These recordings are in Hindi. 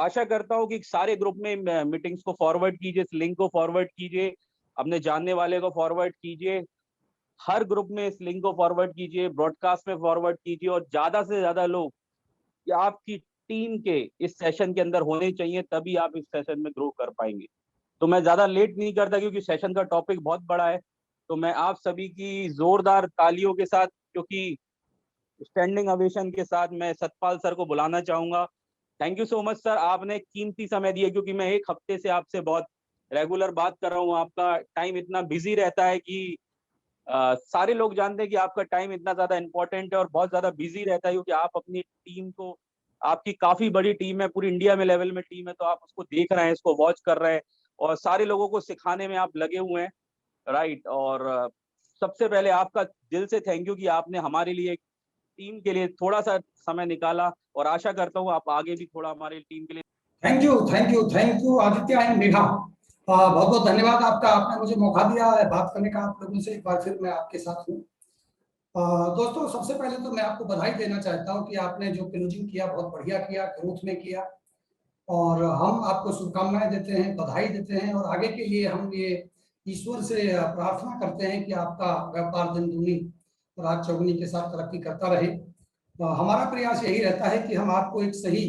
आशा करता हूँ कि सारे ग्रुप में मीटिंग्स को फॉरवर्ड कीजिए, इस लिंक को फॉरवर्ड कीजिए, अपने जानने वाले को फॉरवर्ड कीजिए, हर ग्रुप में इस लिंक को फॉरवर्ड कीजिए, ब्रॉडकास्ट में फॉरवर्ड कीजिए और ज्यादा से ज्यादा लोग कि आपकी टीम के इस सेशन के अंदर होने चाहिए, तभी आप इस सेशन में ग्रो कर पाएंगे। तो मैं ज्यादा लेट नहीं करता क्योंकि सेशन का टॉपिक बहुत बड़ा है। तो मैं आप सभी की जोरदार तालियों के साथ, क्योंकि स्टैंडिंग ओवेशन के साथ, मैं सतपाल सर को बुलाना चाहूंगा। Thank you so much sir, आपने कीमती समय दिया, क्योंकि मैं एक हफ्ते से आपसे बहुत रेगुलर बात कर रहा हूँ। आपका टाइम इतना बिजी रहता है कि सारे लोग जानते हैं कि आपका टाइम इतना ज्यादा इंपॉर्टेंट है और बहुत ज्यादा बिजी रहता है, क्योंकि आप अपनी टीम को, आपकी काफी बड़ी टीम है, पूरी इंडिया में लेवल में टीम है, तो आप उसको देख रहे हैं, इसको वॉच कर रहे हैं और सारे लोगों को सिखाने में आप लगे हुए हैं। राइट। और सबसे पहले आपका दिल से थैंक यू कि आपने हमारे लिए, टीम के लिए थोड़ा सा समय निकाला, और आशा करता हूँ आप आगे भी थोड़ा हमारी टीम के लिए। Thank you Aditya and Megha, बहुत बहुत धन्यवाद आपका, आपने मुझे मौका दिया है बात करने का आप लोगों से। एक बार फिर मैं आपके साथ हूँ। दोस्तों, सबसे पहले तो मैं आपको बधाई देना चाहता हूँ कि आपने जो क्लोजिंग किया बहुत बढ़िया किया, ग्रोथ में किया, और हम आपको शुभकामनाएं देते हैं, बधाई देते हैं, और आगे के लिए हम ये ईश्वर से प्रार्थना करते हैं कि आपका व्यापार दिन दूनी रात चौगुनी के साथ तरक्की करता रहे। हमारा प्रयास यही रहता है कि हम आपको एक सही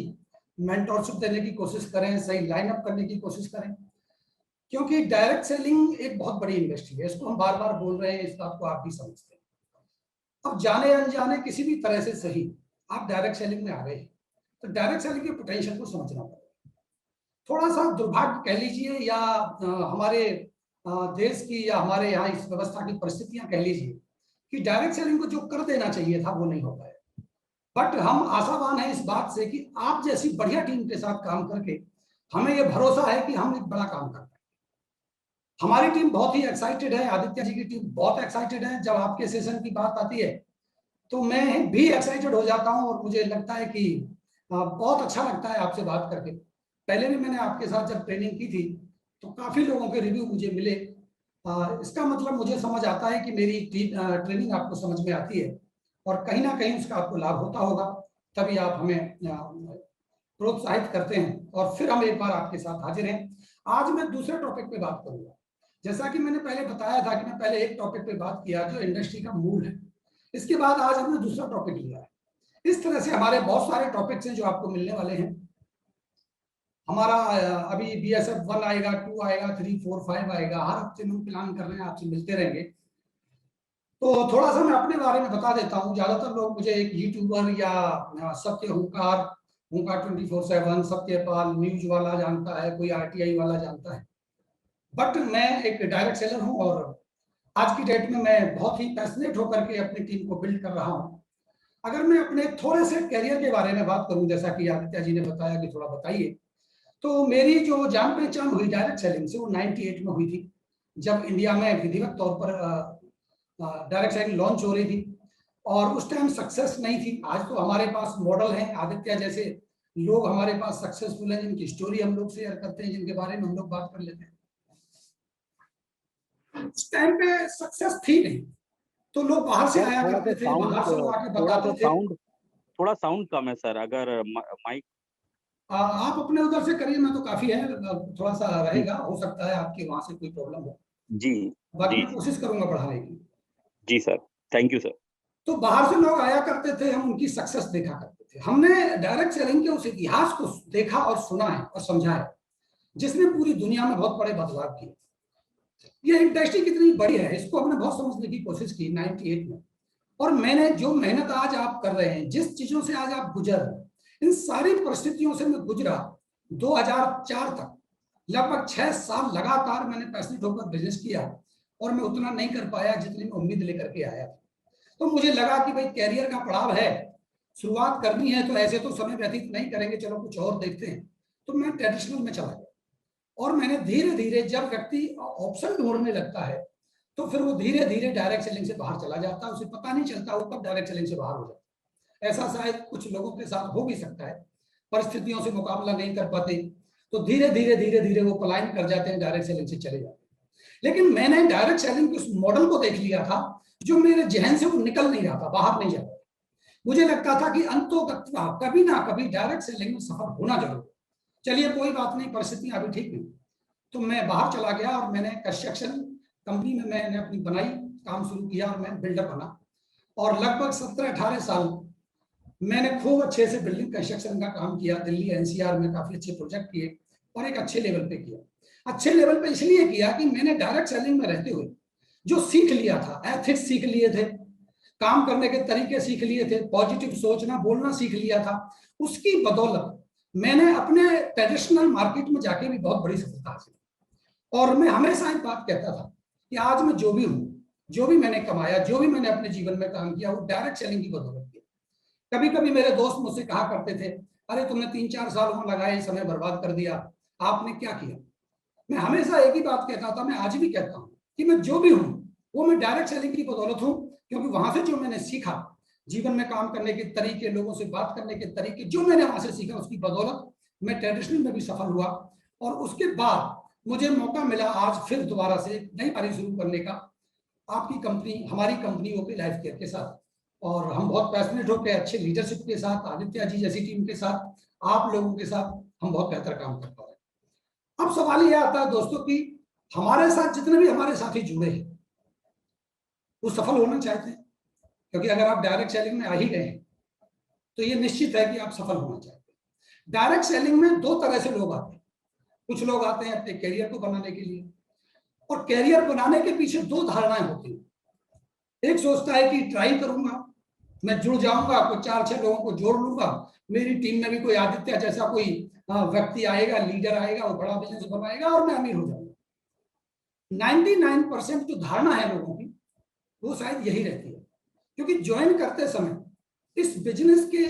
मेंटरशिप देने की कोशिश करें, सही लाइनअप करने की कोशिश करें, क्योंकि डायरेक्ट सेलिंग एक बहुत बड़ी इंडस्ट्री है। इसको हम बार बार बोल रहे हैं, इस बात को आप भी समझते हैं। अब जाने अनजाने किसी भी तरह से सही आप डायरेक्ट सेलिंग में आ गए, तो डायरेक्ट सेलिंग के पोटेंशियल को समझना पड़ेगा। थोड़ा सा दुर्भाग्य कह लीजिए, या हमारे देश की या हमारे यहाँ इस व्यवस्था की परिस्थितियां कह लीजिए, कि डायरेक्ट सेलिंग को जो कर देना चाहिए था वो नहीं हो पाया। बट हम आशावान हैं इस बात से कि आप जैसी बढ़िया टीम के साथ काम करके हमें यह भरोसा है कि हम एक बड़ा काम कर पाएंगे। हमारी टीम बहुत ही एक्साइटेड है, आदित्य जी की टीम बहुत एक्साइटेड है। जब आपके सेशन की बात आती है तो मैं भी एक्साइटेड हो जाता हूं, और मुझे लगता है कि बहुत अच्छा लगता है आपसे बात करके। पहले भी मैंने आपके साथ जब ट्रेनिंग की थी तो काफी लोगों के रिव्यू मुझे मिले। इसका मतलब मुझे समझ आता है कि मेरी ट्रेनिंग आपको समझ में आती है, और कहीं ना कहीं उसका आपको लाभ होता होगा, तभी आप हमें प्रोत्साहित करते हैं, और फिर हम एक बार आपके साथ हाजिर हैं। आज मैं दूसरे टॉपिक पे बात करूंगा। जैसा कि मैंने पहले बताया था कि मैं पहले एक टॉपिक पे बात किया जो इंडस्ट्री का मूल है, इसके बाद आज हमने दूसरा टॉपिक लिया है। इस तरह से हमारे बहुत सारे टॉपिक्स हैं जो आपको मिलने वाले हैं। हमारा अभी BSF 1 आएगा, 2 आएगा, 3, 4, 5 आएगा। हर हफ्ते हम प्लान कर रहे हैं, आपसे मिलते रहेंगे। तो थोड़ा सा मैं अपने बारे में बता देता हूँ। ज्यादातर लोग मुझे एक यूट्यूबर या सत्य हुंकार 24/7 सत्यपाल न्यूज वाला जानता है, कोई RTI वाला जानता है, बट मैं एक डायरेक्ट सेलर हूँ, और आज की डेट में मैं बहुत ही पैशनेट होकर के अपनी टीम को बिल्ड कर रहा हूँ। अगर मैं अपने थोड़े से करियर के बारे में बात करूं, जैसा कि आदित्य जी ने बताया कि थोड़ा बताइए, तो मेरी जो जान पहचान हुई डायरेक्ट सेलिंग से वो 98 में हुई थी, जब इंडिया में विधिवत तौर पर डायरेक्ट सेलिंग लॉन्च हो रही थी, और उस टाइम सक्सेस नहीं थी। आज तो हमारे पास मॉडल हैं, आदित्य जैसे लोग हमारे पास सक्सेसफुल हैं, जिनकी स्टोरी हम लोग शेयर करते हैं, जिनके बारे में हम लोग बात कर लेते हैं। उस टाइम पे सक्सेस थी नहीं, तो लोग बाहर से आया करते थे, बाहर से लोग आके बताते थे। थोड़ा साउंड कम है सर, अगर माइक आप अपने उधर से करिए, मैं तो काफी है, थोड़ा सा रहेगा, हो सकता है आपके वहां से कोई प्रॉब्लम हो। जी बाकी जी मैं कोशिश करूंगा बढ़ाने की। जी सर, थैंक यू सर। तो बाहर से लोग आया करते थे, हम उनकी सक्सेस देखा करते थे। हमने डायरेक्ट सेलिंग के उस इतिहास को देखा और सुना है और समझा है, जिसने पूरी दुनिया में बहुत बड़े बदलाव किए। ये इंडस्ट्री कितनी बड़ी है, इसको हमने बहुत समझने की कोशिश की 98 में। और मैंने जो मेहनत आज आप कर रहे हैं, जिस चीजों से आज आप गुजर रहे हैं, इन सारी परिस्थितियों से मैं गुजरा 2004 तक। लगभग 6 साल लगातार मैंने पैशनेट होकर बिजनेस किया, और मैं उतना नहीं कर पाया जितनी मैं उम्मीद लेकर के आया था। तो मुझे लगा कि भाई कैरियर का पड़ाव है, शुरुआत करनी है, तो ऐसे तो समय व्यतीत नहीं करेंगे, चलो कुछ और देखते हैं। तो मैं ट्रेडिशनल में चला गया, और मैंने धीरे धीरे, जब व्यक्ति ऑप्शन ढूंढने लगता है तो फिर वो धीरे धीरे डायरेक्ट सेलिंग से बाहर चला जाता है। उसे पता नहीं चलता वो कब डायरेक्ट सेलिंग से बाहर हो जाता है। ऐसा शायद कुछ लोगों के साथ हो भी सकता है, परिस्थितियों से मुकाबला नहीं कर पाते, तो धीरे धीरे वो पलायन कर जाते हैं, डायरेक्ट सेलिंग से चले जाते हैं। लेकिन मैंने डायरेक्ट सेलिंग के उस मॉडल को देख लिया था, जो मेरे जहन से वो निकल नहीं रहा था, बाहर नहीं जाता। मुझे लगता था कि अंतोगत्वा कभी ना कभी डायरेक्ट सेलिंग में सफल होना जरूर। चलिए कोई बात नहीं, परिस्थितियां अभी ठीक नहीं, तो मैं बाहर चला गया और मैंने कंस्ट्रक्शन कंपनी में मैंने अपनी बनाई, काम शुरू किया और मैं बिल्डर बना। और लगभग 17-18 साल मैंने खूब अच्छे से बिल्डिंग कंस्ट्रक्शन का काम किया, दिल्ली एनसीआर में काफी अच्छे प्रोजेक्ट किए और एक अच्छे लेवल पे किया। अच्छे लेवल पे इसलिए किया कि मैंने डायरेक्ट सेलिंग में रहते हुए जो सीख लिया था, एथिक्स सीख लिए थे, काम करने के तरीके सीख लिए थे, पॉजिटिव सोचना बोलना सीख लिया था, उसकी बदौलत मैंने अपने ट्रेडिशनल मार्केट में जाके भी बहुत बड़ी सफलता हासिल की। और मैं हमेशा एक बात कहता था कि आज मैं जो भी हूं, जो भी मैंने कमाया, जो भी मैंने अपने जीवन में काम किया, वो डायरेक्ट सेलिंग की बदौलत किया। कभी कभी मेरे दोस्त मुझसे कहा करते थे, अरे तुमने 3-4 साल वहां लगाए, समय बर्बाद कर दिया, आपने क्या किया? मैं हमेशा एक ही बात कहता था, मैं आज भी कहता हूं कि मैं जो भी हूं वो मैं डायरेक्ट सेलिंग की बदौलत हूं, क्योंकि वहां से जो मैंने सीखा, जीवन में काम करने के तरीके, लोगों से बात करने के तरीके, जो मैंने वहां से सीखा, उसकी बदौलत मैं ट्रेडिशनल में भी सफल हुआ। और उसके बाद मुझे मौका मिला आज फिर दोबारा से नई पारी शुरू करने का, आपकी कंपनी, हमारी कंपनी ओपी लाइफ केयर के साथ। और हम बहुत पैशनेट होकर अच्छे लीडरशिप के साथ, आदित्य जी जैसी टीम के साथ, आप लोगों के साथ हम बहुत बेहतर काम कर पा रहे हैं। अब सवाल यह आता है दोस्तों कि हमारे साथ जितने भी हमारे साथी जुड़े हैं वो सफल होना चाहते हैं, क्योंकि अगर आप डायरेक्ट सेलिंग में आ ही गए हैं तो ये निश्चित है कि आप सफल होना चाहते हैं। डायरेक्ट सेलिंग में दो तरह से लोग आते हैं। कुछ लोग आते हैं अपने करियर को बनाने के लिए, और करियर बनाने के पीछे दो धारणाएं होती हैं। एक सोचता है कि ट्राई करूंगा, मैं जुड़ जाऊंगा, कोई 4-6 लोगों को जोड़ लूंगा, मेरी टीम में भी कोई आदित्य जैसा कोई व्यक्ति आएगा, लीडर आएगा, वो बड़ा बिजनेस बनाएगा और मैं अमीर हो जाऊंगा। 99% जो धारणा है लोगों की वो शायद यही रहती है, क्योंकि ज्वाइन करते समय इस बिजनेस के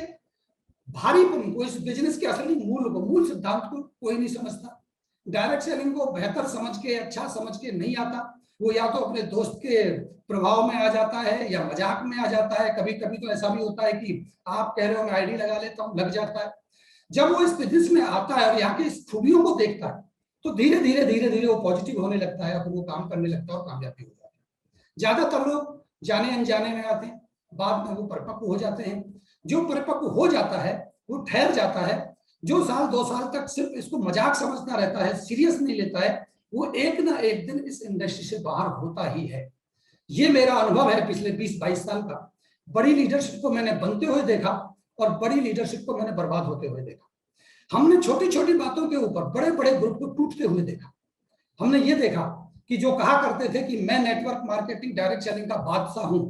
भारीपन को, इस बिजनेस के असली मूल को, मूल सिद्धांत को कोई नहीं समझता। डायरेक्ट सेलिंग को बेहतर समझ के, अच्छा समझ के नहीं आता, वो या तो अपने दोस्त के प्रभाव में आ जाता है या मजाक में आ जाता है। कभी कभी तो ऐसा भी होता है कि आप कह रहे हो मैं आईडी लगा लेता हूं, लग जाता है। जब वो इस बिजनेस में आता है और यहाँ की इस खूबियों को देखता है तो धीरे धीरे वो पॉजिटिव होने लगता है, और वो काम करने लगता है और कामयाबी हो जाती है। ज्यादातर लोग जाने अनजाने में आते हैं, बाद में वो परिपक्व हो जाते हैं। जो परिपक्व हो जाता है वो ठहर जाता है। जो 1-2 साल तक सिर्फ इसको मजाक समझता रहता है, सीरियस नहीं लेता है, वो एक ना एक दिन इस इंडस्ट्री से बाहर होता ही है। ये मेरा अनुभव है पिछले 20-22 साल का। बड़ी लीडरशिप को मैंने बनते हुए देखा और बड़ी लीडरशिप को मैंने बर्बाद होते हुए देखा। हमने छोटी छोटी बातों के ऊपर बड़े बड़े ग्रुप को टूटते हुए देखा। हमने ये देखा कि जो कहा करते थे कि मैं नेटवर्क मार्केटिंग डायरेक्ट सेलिंग का बादशाह हूं,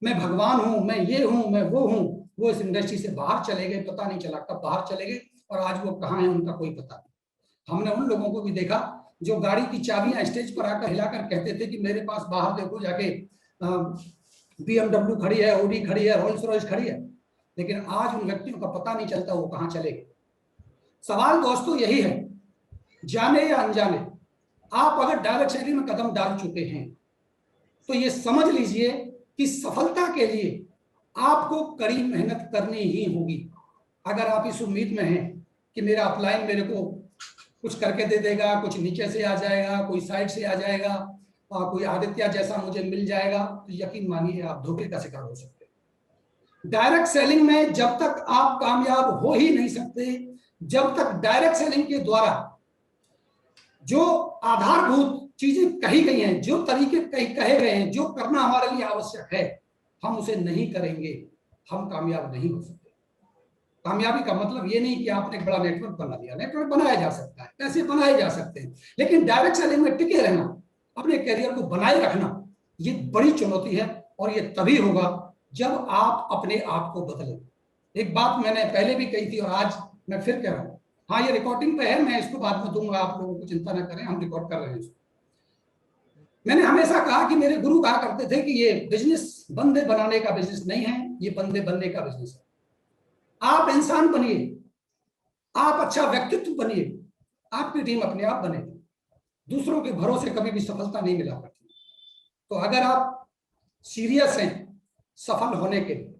मैं भगवान हूं, मैं ये हूं, मैं वो हूं, वो इस इंडस्ट्री से बाहर चले गए। पता नहीं चला कब बाहर चले गए और आज वो कहां है उनका कोई पता नहीं। हमने उन लोगों को भी देखा जो गाड़ी की चाबियां स्टेज पर आकर हिलाकर कहते थे कि मेरे पास बाहर देखो जाके BMW खड़ी है, ऑडी खड़ी है, रोल्स रॉयस खड़ी है, लेकिन आज उन व्यक्तियों का पता नहीं चलता वो कहां चले गए। सवाल दोस्तों यही है, जाने या अनजाने, आप अगर डायरेक्ट सेलिंग में कदम डाल चुके हैं तो ये समझ लीजिए कि सफलता के लिए आपको कड़ी मेहनत करनी ही होगी। अगर आप इस उम्मीद में हैं कि मेरा अपलाइन मेरे को कुछ करके दे देगा, कुछ नीचे से आ जाएगा, कोई साइड से आ जाएगा, कोई आदित्य जैसा मुझे मिल जाएगा, तो यकीन मानिए आप धोखे का शिकार हो सकते हैं। डायरेक्ट सेलिंग में जब तक आप कामयाब हो ही नहीं सकते, जब तक डायरेक्ट सेलिंग के द्वारा जो आधारभूत चीजें कही गई हैं, जो तरीके कहे गए हैं, जो करना हमारे लिए आवश्यक है, हम उसे नहीं करेंगे, हम कामयाब नहीं हो सकते। कामयाबी का मतलब ये नहीं कि आपने एक बड़ा नेटवर्क बना लिया। नेटवर्क बनाया जा सकता है, पैसे बनाए जा सकते हैं, लेकिन डायरेक्ट सेलिंग में टिके रहना, अपने करियर को बनाए रखना, ये बड़ी चुनौती है। और ये तभी होगा जब आप अपने आप को बदलें। एक बात मैंने पहले भी कही थी और आज मैं फिर कह रहा हूं, हाँ ये रिकॉर्डिंग पे है, मैं इसको बाद में दूंगा, आप लोगों को चिंता ना करें, हम रिकॉर्ड कर रहे हैं इसको। मैंने हमेशा कहा कि मेरे गुरु कहा करते थे कि ये बिजनेस बंदे बनाने का बिजनेस नहीं है, ये बंदे बनने का बिजनेस है। आप इंसान बनिए, आप अच्छा व्यक्तित्व बनिए, आपकी टीम अपने आप बनेगी। दूसरों के भरोसे कभी भी सफलता नहीं मिला करती। तो अगर आप सीरियस हैं सफल होने के लिए,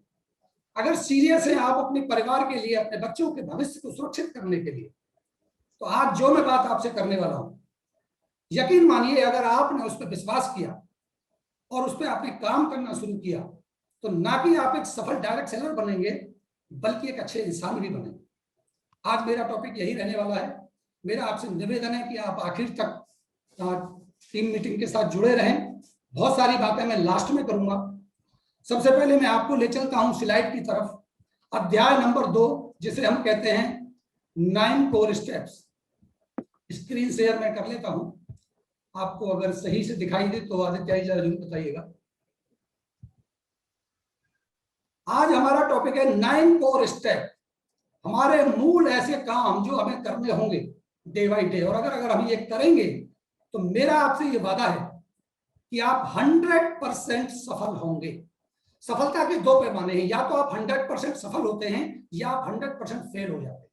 अगर सीरियस हैं आप अपने परिवार के लिए, अपने बच्चों के भविष्य को सुरक्षित करने के लिए, तो आज जो मैं बात आपसे करने वाला हूं, यकीन मानिए अगर आपने उस पर विश्वास किया और उस पर आपने काम करना शुरू किया, तो ना कि आप एक सफल डायरेक्ट सेलर बनेंगे, बल्कि एक अच्छे इंसान भी बनेंगे। आज मेरा टॉपिक यही रहने वाला है। मेरा आपसे निवेदन है कि आप आखिर तक टीम मीटिंग के साथ जुड़े रहें। बहुत सारी बातें मैं लास्ट में करूंगा। सबसे पहले मैं आपको ले चलता हूं स्लाइड की तरफ, अध्याय नंबर 2, जिसे हम कहते हैं 9 कोर स्टेप्स। स्क्रीन शेयर मैं कर लेता हूं, आपको अगर सही से दिखाई दे तो आदित्य जी जरूर बताइएगा। आज हमारा टॉपिक है 9 कोर स्टेप, हमारे मूल ऐसे काम जो हमें करने होंगे डे बाई डे, और अगर हम ये करेंगे तो मेरा आपसे ये वादा है कि आप 100% सफल होंगे। सफलता के 2 पैमाने हैं, या तो आप 100% सफल होते हैं या आप 100% फेल हो जाते हैं,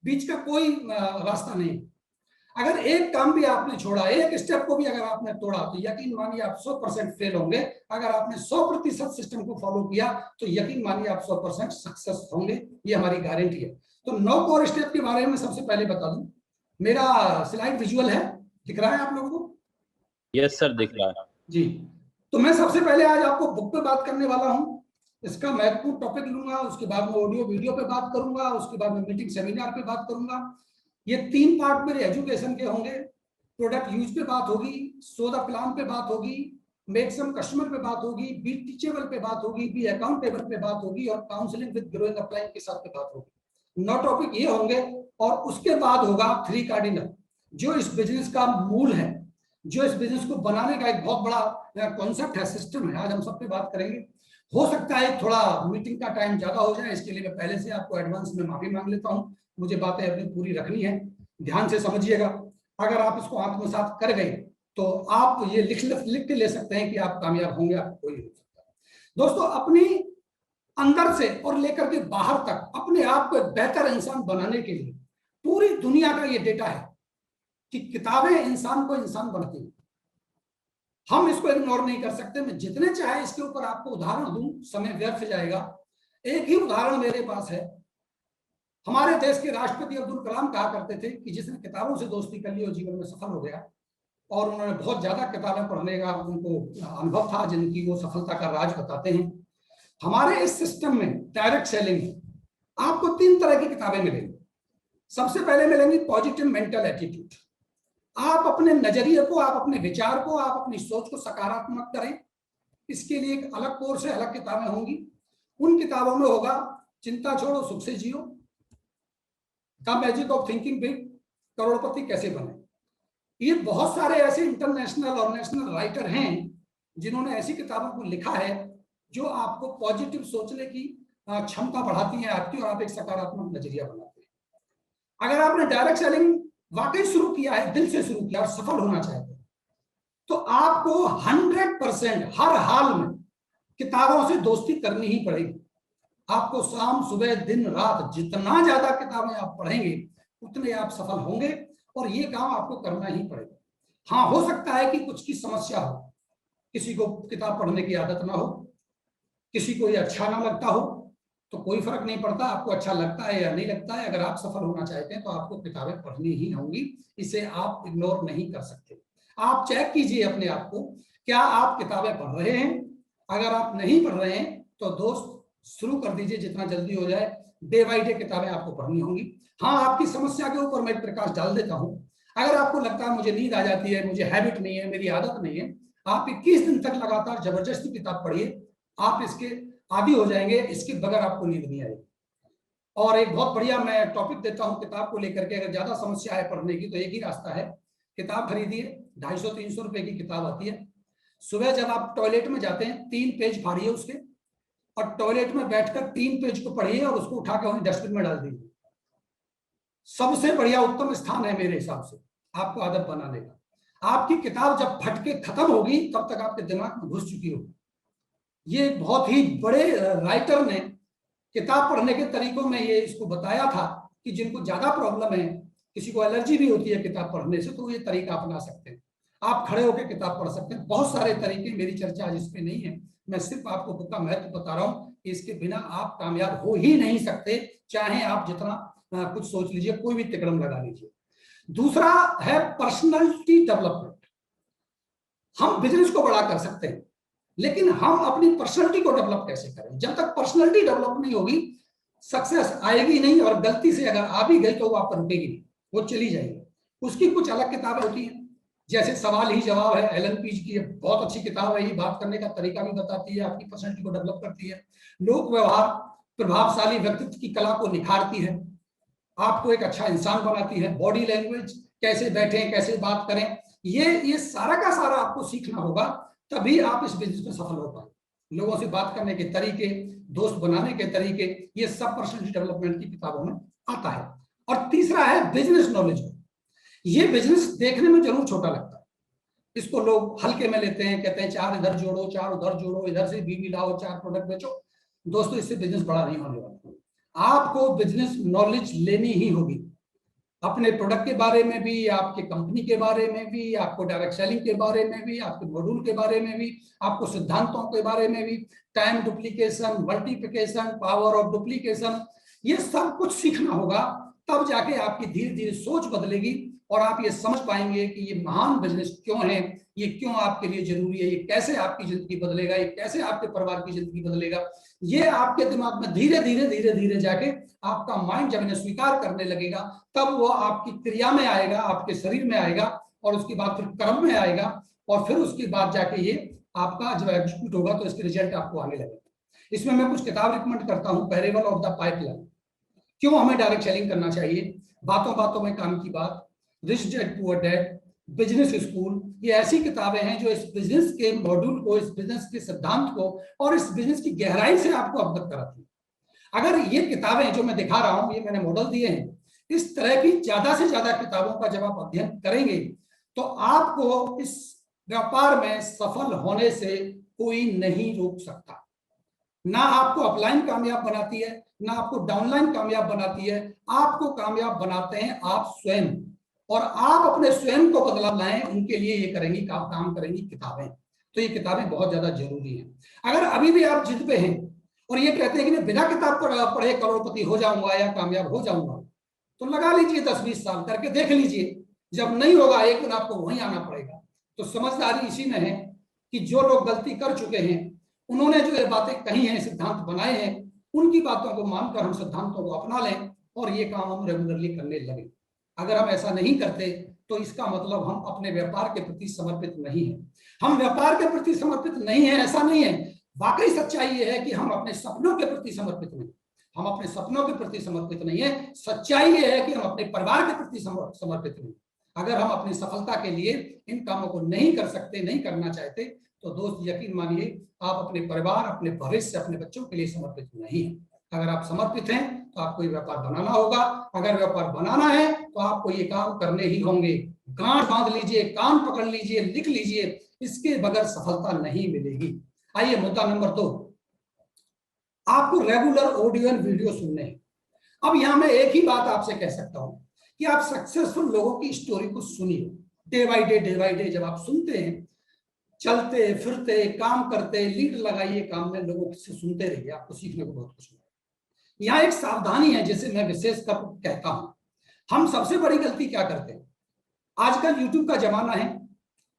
बीच का कोई रास्ता नहीं। अगर एक काम भी आपने छोड़ा, एक स्टेप को भी अगर आपने तोड़ा, तो यकीन मानिए आप 100% फेल होंगे। अगर आपने 100% सिस्टम को फॉलो किया तो यकीन मानिए आप 100% सक्सेस होंगे, ये हमारी गारंटी है। तो 9 कोर स्टेप के बारे में सबसे पहले बता दूं। मेरा स्लाइड विजुअल है, दिख रहा है आप लोगों को? यस सर, दिख रहा है जी। तो मैं सबसे पहले आज आपको बुक पे बात करने वाला हूं, इसका महत्वपूर्ण टॉपिक लूंगा, उसके बाद में ऑडियो वीडियो पे बात करूंगा, उसके बाद में मीटिंग सेमिनार पे बात करूंगा। ये 3 पार्ट मेरे एजुकेशन के होंगे। प्रोडक्ट यूज पे बात होगी, सो द प्लान पे बात होगी, मेक सम कस्टमर पे बात होगी, बी टीचेबल पे बात होगी, बी अकाउंटेबल पे बात होगी, और काउंसलिंग विद ग्रोइंग अपलाइन के साथ पे बात होगी। 9 टॉपिक ये होंगे, और उसके बाद होगा 3 कार्डिनल, जो इस बिजनेस का मूल है, जो इस बिजनेस को बनाने का एक बहुत बड़ा कॉन्सेप्ट है, सिस्टम है। आज हम सब पे बात करेंगे। हो सकता है थोड़ा मीटिंग का टाइम ज्यादा हो जाए, इसके लिए मैं पहले से आपको एडवांस में माफी मांग लेता हूं। मुझे बातें अपनी पूरी रखनी है, ध्यान से समझिएगा। अगर आप इसको आत्मसात कर गए तो आप ये लिख के ले सकते हैं कि आप कामयाब होंगे, आपको कोई हो सकता है। दोस्तों, अपनी अंदर से और लेकर के बाहर तक अपने आप को बेहतर इंसान बनाने के लिए पूरी दुनिया का ये डेटा है कि किताबें इंसान को इंसान बनाती हैं। हम इसको इग्नोर नहीं कर सकते। मैं जितने चाहे इसके ऊपर आपको उदाहरण दूं, समय व्यर्थ जाएगा। एक ही उदाहरण मेरे पास है। हमारे देश के राष्ट्रपति अब्दुल कलाम कहा करते थे कि जिसने किताबों से दोस्ती कर ली वो जीवन में सफल हो गया, और उन्होंने बहुत ज्यादा किताबें पढ़ने का उनको अनुभव था, जिनकी वो सफलता का राज बताते हैं। हमारे इस सिस्टम में डायरेक्ट सेलिंग में आपको 3 तरह की किताबें मिलेंगी। सबसे पहले मिलेंगी पॉजिटिव मेंटल एटीट्यूड। आप अपने नजरिए को, आप अपने विचार को, आप अपनी सोच को सकारात्मक करें। इसके लिए एक अलग कोर्स है, अलग किताबें होंगी। उन किताबों में होगा चिंता छोड़ो सुख से जियो, the magic of thinking big, करोड़पति कैसे बने। ये बहुत सारे ऐसे इंटरनेशनल और नेशनल राइटर हैं जिन्होंने ऐसी किताबों को लिखा है जो आपको पॉजिटिव सोचने की क्षमता बढ़ाती है आपकी, और आप एक सकारात्मक नजरिया बनाते हैं। अगर आपने डायरेक्ट सेलिंग वाकई शुरू किया है, दिल से शुरू किया और सफल होना चाहते हैं, तो आपको 100% हर हाल में किताबों से दोस्ती करनी ही पड़ेगी। आपको शाम सुबह दिन रात जितना ज्यादा किताबें आप पढ़ेंगे उतने आप सफल होंगे, और ये काम आपको करना ही पड़ेगा। हाँ, हो सकता है कि कुछ की समस्या हो, किसी को किताब पढ़ने की आदत ना हो, किसी को ये अच्छा ना लगता हो, तो कोई फर्क नहीं पड़ता। आपको अच्छा लगता है या नहीं लगता है, अगर आप सफल होना चाहते हैं तो आपको किताबें पढ़नी ही होंगी। इसे आप इग्नोर नहीं कर सकते। आप चेक कीजिए अपने आप को, क्या आप किताबें पढ़ रहे हैं? अगर आप नहीं पढ़ रहे हैं तो दोस्त शुरू कर दीजिए, जितना जल्दी हो जाए। डे बाई डे किताबें आपको पढ़नी होंगी। हाँ, आपकी समस्या के ऊपर मैं प्रकाश डाल देता हूं। अगर आपको लगता है मुझे नींद आ जाती है, मुझे हैबिट नहीं है, मेरी आदत नहीं है, आप 21 दिन तक लगातार जबरदस्ती किताब पढ़िए, आप इसके आदी हो जाएंगे। इसके बगैर आपको नींद नहीं आएगी। और एक बहुत बढ़िया मैं टॉपिक देता हूं किताब को लेकर के। अगर ज्यादा समस्या है पढ़ने की तो एक ही रास्ता है, किताब खरीदिए। 250-300 रुपए की किताब आती है। सुबह जब आप टॉयलेट में जाते हैं 3 पेज फाड़िए उसके, और टॉयलेट में बैठकर 3 पेज को पढ़िए और उसको उठा के वहीं डस्टबिन में डाल दीजिए। सबसे बढ़िया उत्तम स्थान है मेरे हिसाब से आपको आदत बनाने का। आपकी किताब जब फट के खत्म होगी तब तक आपके दिमाग में घुस चुकी होगी। ये बहुत ही बड़े राइटर ने किताब पढ़ने के तरीकों में ये इसको बताया था कि जिनको ज्यादा प्रॉब्लम है, किसी को एलर्जी भी होती है किताब पढ़ने से, तो ये तरीका अपना सकते हैं। आप खड़े होकर किताब पढ़ सकते हैं। बहुत सारे तरीके, मेरी चर्चा आज इस पे नहीं है। मैं सिर्फ आपको बुक का महत्व बता रहा हूं कि इसके बिना आप कामयाब हो ही नहीं सकते, चाहे आप जितना कुछ सोच लीजिए, कोई भी तिकड़म लगा लीजिए। दूसरा है पर्सनैलिटी डेवलपमेंट। हम बिजनेस को बड़ा कर सकते हैं, लेकिन हम अपनी पर्सनैलिटी को डेवलप कैसे करें? जब तक पर्सनैलिटी डेवलप नहीं होगी, सक्सेस आएगी नहीं, और गलती से अगर आ भी गई तो वो आप पर रुकेगी नहीं, वो चली जाएगी। उसकी कुछ अलग किताबें होती हैं, जैसे सवाल ही जवाब है, एलन पीज की, बहुत अच्छी किताब है, ये बात करने का तरीका भी बताती है, आपकी पर्सनैलिटी को डेवलप करती है। लोक व्यवहार प्रभावशाली व्यक्तित्व की कला को निखारती है, आपको एक अच्छा इंसान बनाती है। बॉडी लैंग्वेज, कैसे बैठें, कैसे बात करें, ये सारा का सारा आपको सीखना होगा, तभी आप इस बिजनेस में सफल हो पाए। लोगों से बात करने के तरीके, दोस्त बनाने के तरीके, ये सब पर्सनैलिटी डेवलपमेंट की किताबों में आता है। और तीसरा है बिजनेस नॉलेज। ये बिजनेस देखने में जरूर छोटा लगता है, इसको लोग हल्के में लेते हैं, कहते हैं 4 इधर जोड़ो, 4 उधर जोड़ो, इधर से बीवी लाओ, 4 प्रोडक्ट बेचो। दोस्तों, इससे बिजनेस बड़ा नहीं होने वाला। आपको बिजनेस नॉलेज लेनी ही होगी, अपने प्रोडक्ट के बारे में भी, आपके कंपनी के बारे में भी, आपको डायरेक्ट सेलिंग के बारे में भी, आपके मॉड्यूल के बारे में भी, आपको सिद्धांतों के बारे में भी, time duplication, multiplication, power of duplication, ये सब कुछ सीखना होगा। तब जाके आपकी धीरे धीरे सोच बदलेगी और आप ये समझ पाएंगे कि ये महान बिजनेस क्यों है, ये क्यों आपके लिए जरूरी है, ये कैसे आपकी जिंदगी बदलेगा, ये कैसे आपके परिवार की जिंदगी बदलेगा। ये आपके दिमाग में धीरे धीरे धीरे धीरे जाके आपका माइंड जब इन्हें स्वीकार करने लगेगा, तब वो आपकी क्रिया में आएगा, आपके शरीर में आएगा, और उसके बाद फिर कर्म में आएगा, और फिर उसके बाद जाके ये आपका जब एग्जीक्यूट होगा तो इसके रिजल्ट आपको आने लगेगा। इसमें मैं कुछ किताब रिकमेंड करता हूँ, पैरेबल ऑफ द पाइपलाइन, क्यों हमें डायरेक्ट सेलिंग करना चाहिए, बातों बातों में काम की बात, rich dad poor dad, business school, ये ऐसी किताबें हैं जो इस बिजनेस के मॉड्यूल को, इस बिजनेस के सिद्धांत को और इस बिजनेस की गहराई से आपको अवगत कराती है। अगर ये किताबें जो मैं दिखा रहा हूं, ये मैंने मॉडल दिए हैं, इस तरह की ज्यादा से ज्यादा किताबों का जब आप अध्ययन करेंगे तो आपको इस व्यापार में सफल होने से कोई नहीं रोक सकता। ना आपको अपलाइन कामयाब बनाती है, ना आपको डाउनलाइन कामयाब बनाती है, आपको कामयाब बनाते हैं आप स्वयं, और आप अपने स्वयं को बदलाव लाएं, उनके लिए ये करेंगी, काम करेंगी किताबें। तो ये किताबें बहुत ज्यादा जरूरी हैं। अगर अभी भी आप जिद पे हैं और ये कहते हैं कि मैं बिना किताब पढ़े करोड़पति हो जाऊंगा या कामयाब हो जाऊंगा, तो लगा लीजिए 10-20 साल करके देख लीजिए, जब नहीं होगा एक दिन आपको वहीं आना पड़ेगा। तो समझदारी इसी में है कि जो लोग गलती कर चुके हैं, उन्होंने जो ये बातें कही हैं, सिद्धांत बनाए हैं, उनकी बातों को मानकर हम सिद्धांतों को अपना लें और ये काम हम रेगुलरली करने लगे। अगर हम ऐसा नहीं करते तो इसका मतलब हम अपने व्यापार के प्रति समर्पित नहीं है। हम व्यापार के प्रति समर्पित नहीं है ऐसा नहीं है, वाकई सच्चाई ये है कि हम अपने सपनों के प्रति समर्पित नहीं, हम अपने सपनों के प्रति समर्पित नहीं है। सच्चाई ये है कि हम अपने परिवार के प्रति समर्पित नहीं। अगर हम अपनी सफलता के लिए इन कामों को नहीं कर सकते, नहीं करना चाहते, तो दोस्त यकीन मानिए आप अपने परिवार, अपने भविष्य, अपने बच्चों के लिए समर्पित नहीं है। अगर आप समर्पित हैं तो आपको ये व्यापार बनाना होगा। अगर व्यापार बनाना है तो आपको ये काम करने ही होंगे। गांठ बांध लीजिए, कान पकड़ लीजिए, लिख लीजिए, इसके बगैर सफलता नहीं मिलेगी। आइए मुद्दा नंबर 2, आपको रेगुलर ऑडियो एंड वीडियो सुनने हैं। अब यहां मैं एक ही बात आपसे कह सकता हूं कि आप सक्सेसफुल लोगों की स्टोरी को सुनिए। डे बाय डे जब आप सुनते हैं, चलते फिरते काम करते, लीड लगाइए काम में, लोगों से सुनते रहिए, आपको सीखने को बहुत कुछ मिलेगा। यहाँ एक सावधानी है जिसे मैं विशेषकर कहता हूं। हम सबसे बड़ी गलती क्या करते हैं, आजकल यूट्यूब का जमाना है,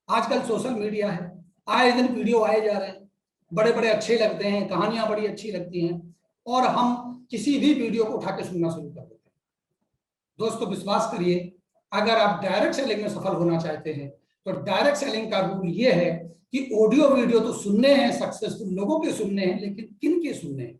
आजकल सोशल मीडिया है, आए दिन वीडियो आए जा रहे हैं, बड़े बड़े अच्छे लगते हैं, कहानियां बड़ी अच्छी लगती हैं, और हम किसी भी वीडियो को उठा के सुनना शुरू कर देते हैं। दोस्तों विश्वास करिए, अगर आप डायरेक्ट सेलिंग में सफल होना चाहते हैं तो डायरेक्ट सेलिंग का रूल ये है कि ऑडियो वीडियो तो सुनने हैं, सक्सेसफुल लोगों के सुनने हैं, लेकिन किन के सुनने हैं?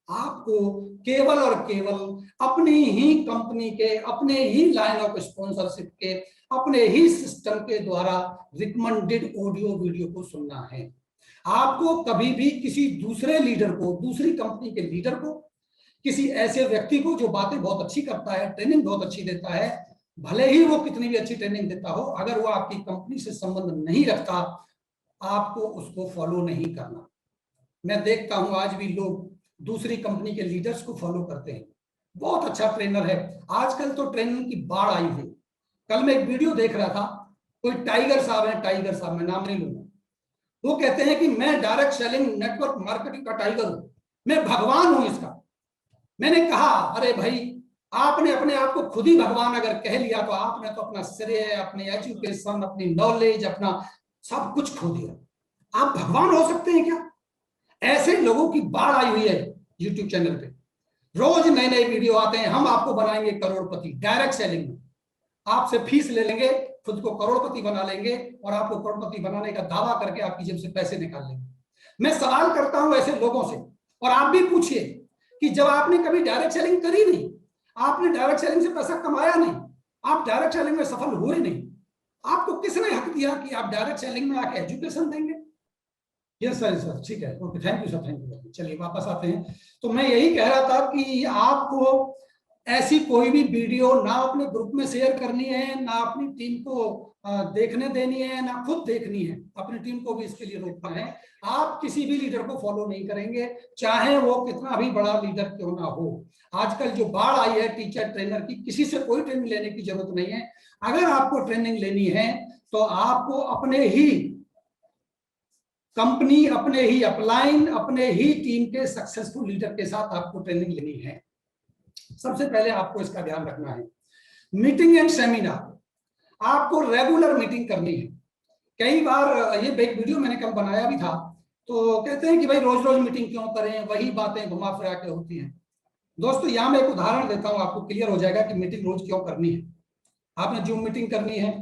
आपको केवल और केवल अपनी ही कंपनी के, अपने ही लाइन ऑफ स्पॉन्सरशिप के, अपने ही सिस्टम के द्वारा रिकमेंडेड ऑडियो वीडियो को सुनना है। आपको कभी भी किसी दूसरे लीडर को, दूसरी कंपनी के लीडर को, किसी ऐसे व्यक्ति को जो बातें बहुत अच्छी करता है, ट्रेनिंग बहुत अच्छी देता है, भले ही वो कितनी भी अच्छी ट्रेनिंग देता हो, अगर वो आपकी कंपनी से संबंध नहीं रखता, आपको उसको फॉलो नहीं करना। मैं देखता हूं आज भी लोग दूसरी कंपनी के लीडर्स को फॉलो करते हैं, बहुत अच्छा ट्रेनर है, आजकल तो ट्रेनिंग की बाढ़ आई हुई। कल मैं एक वीडियो देख रहा था, कोई टाइगर साहब है, टाइगर साहब, मैं नाम नहीं लूंगा, वो कहते हैं कि मैं डायरेक्ट सेलिंग नेटवर्क मार्केटिंग का टाइगर हूं, मैं भगवान हूं इसका। मैंने कहा अरे भाई, आपने अपने आप को खुद ही भगवान अगर कह लिया तो आपने तो अपना श्रेय, अपनी एजुकेशन, अपनी नॉलेज, अपना सब कुछ खो दिया। आप भगवान हो सकते हैं क्या? ऐसे लोगों की बाढ़ आई हुई है यूट्यूब चैनल पे। रोज नए नए वीडियो आते हैं, हम आपको बनाएंगे करोड़पति डायरेक्ट सेलिंग में। आपसे फीस ले लेंगे, खुद को करोड़पति बना लेंगे और आपको करोड़पति बनाने का दावा करके आपकी जेब से पैसे निकाल लेंगे। मैं सवाल करता हूं ऐसे लोगों से, और आप भी पूछिए कि जब आपने कभी डायरेक्ट सेलिंग करी नहीं, आपने डायरेक्ट सेलिंग से पैसा कमाया नहीं, आप डायरेक्ट सेलिंग में सफल हुए नहीं, आपको किसने हक दिया कि आप डायरेक्ट सेलिंग में आके एजुकेशन देंगे? यस सर, ठीक है, okay, thank you sir, thank you. चलिए वापस आते हैं। तो मैं यही कह रहा था कि आपको ऐसी कोई भी वीडियो ना अपने ग्रुप में शेयर करनी है, ना अपनी टीम को देखने देनी है, ना खुद देखनी है, अपनी टीम को भी इसके लिए रोकना है। आप किसी भी लीडर को फॉलो नहीं करेंगे, चाहे वो कितना भी बड़ा लीडर क्यों ना हो। आजकल जो बाढ़ आई है टीचर ट्रेनर की, किसी से कोई ट्रेनिंग लेने की जरूरत नहीं है। अगर आपको ट्रेनिंग लेनी है तो आपको अपने ही कंपनी, अपने ही अपलाइन, अपने ही टीम के सक्सेसफुल लीडर के साथ आपको ट्रेनिंग लेनी है। सबसे पहले आपको इसका ध्यान रखना है, मीटिंग एंड सेमिनार आपको रेगुलर मीटिंग करनी है। कई बार ये एक वीडियो मैंने कल बनाया भी था, तो कहते हैं कि भाई रोज रोज मीटिंग क्यों करें, वही बातें घुमा फिरा के होती हैं। दोस्तों यहां मैं एक उदाहरण देता हूं, आपको क्लियर हो जाएगा कि मीटिंग रोज क्यों करनी है। आपने जूम मीटिंग करनी है,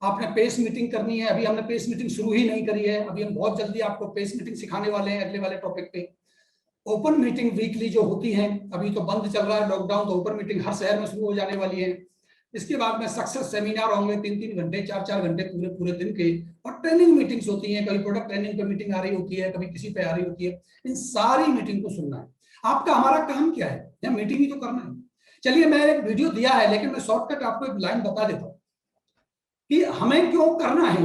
आपने पेस मीटिंग करनी है। अभी हमने पेस मीटिंग शुरू ही नहीं करी है, अभी हम बहुत जल्दी आपको पेस मीटिंग सिखाने वाले हैं अगले वाले टॉपिक पे। ओपन मीटिंग वीकली जो होती हैं, अभी तो बंद चल रहा है लॉकडाउन, तो ओपन मीटिंग हर शहर में शुरू हो जाने वाली है। इसके बाद में सक्सेस सेमिनार होंगे 3-3 घंटे 4-4 घंटे पूरे पूरे दिन के, और ट्रेनिंग मीटिंग्स होती हैं, कभी प्रोडक्ट ट्रेनिंग पे मीटिंग आ रही होती है, कभी किसी पे आ रही होती है। इन सारी मीटिंग को सुनना है। आपका हमारा काम क्या है, या मीटिंग ही तो करना है। चलिए मैं एक वीडियो दिया है, लेकिन मैं शॉर्टकट आपको एक लाइन बता देता हूँ कि हमें क्यों करना है।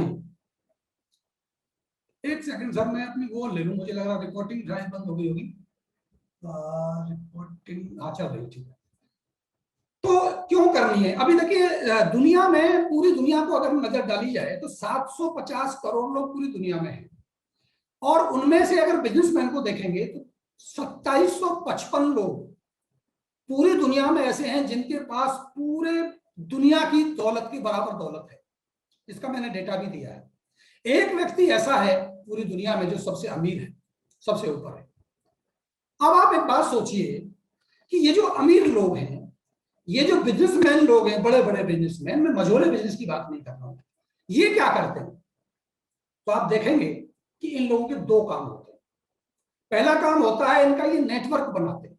एक सेकंड सर, मैं अपनी वो ले लूं, मुझे लग रहा रिकॉर्डिंग ड्राइव बंद हो गई होगी। रिकॉर्डिंग हाँ चल रही, ठीक है। तो क्यों करनी है? अभी देखिए दुनिया में, पूरी दुनिया को अगर नजर डाली जाए तो 750 करोड़ लोग पूरी दुनिया में हैं, और उनमें से अगर बिजनेसमैन को देखेंगे तो 2755 लोग पूरी दुनिया में ऐसे हैं जिनके पास पूरे दुनिया की दौलत के बराबर दौलत है। इसका मैंने डेटा भी दिया है। एक व्यक्ति ऐसा है पूरी दुनिया में जो सबसे अमीर है, सबसे ऊपर है। अब आप एक बात सोचिए कि ये जो अमीर लोग हैं, ये जो बिजनेसमैन लोग हैं, बड़े बड़े बिजनेसमैन, मैं मझोले बिजनेस की बात नहीं कर रहा हूं, ये क्या करते हैं? तो आप देखेंगे कि इन लोगों के दो काम होते हैं। पहला काम होता है इनका, ये नेटवर्क बनाते हैं।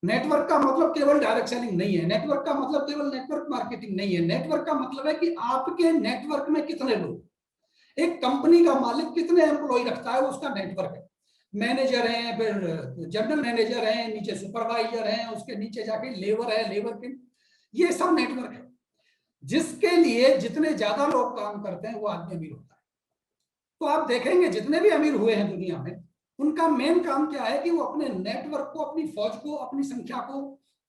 नेटवर्क का मतलब केवल डायरेक्ट सेलिंग नहीं है, नेटवर्क का मतलब केवल नेटवर्क मार्केटिंग नहीं है। नेटवर्क का मतलब है कि आपके नेटवर्क में कितने लोग, एक कंपनी का मालिक कितने एम्प्लॉय रखता है, वो उसका नेटवर्क है। मैनेजर हैं, फिर जनरल मैनेजर हैं, नीचे सुपरवाइजर हैं, उसके नीचे जाके लेबर है, लेबर के, ये सब नेटवर्क है। जिसके लिए जितने ज्यादा लोग काम करते हैं वो आदमी अमीर होता है। तो आप देखेंगे जितने भी अमीर हुए हैं दुनिया में, उनका मेन काम क्या है कि वो अपने नेटवर्क को, अपनी फौज को, अपनी संख्या को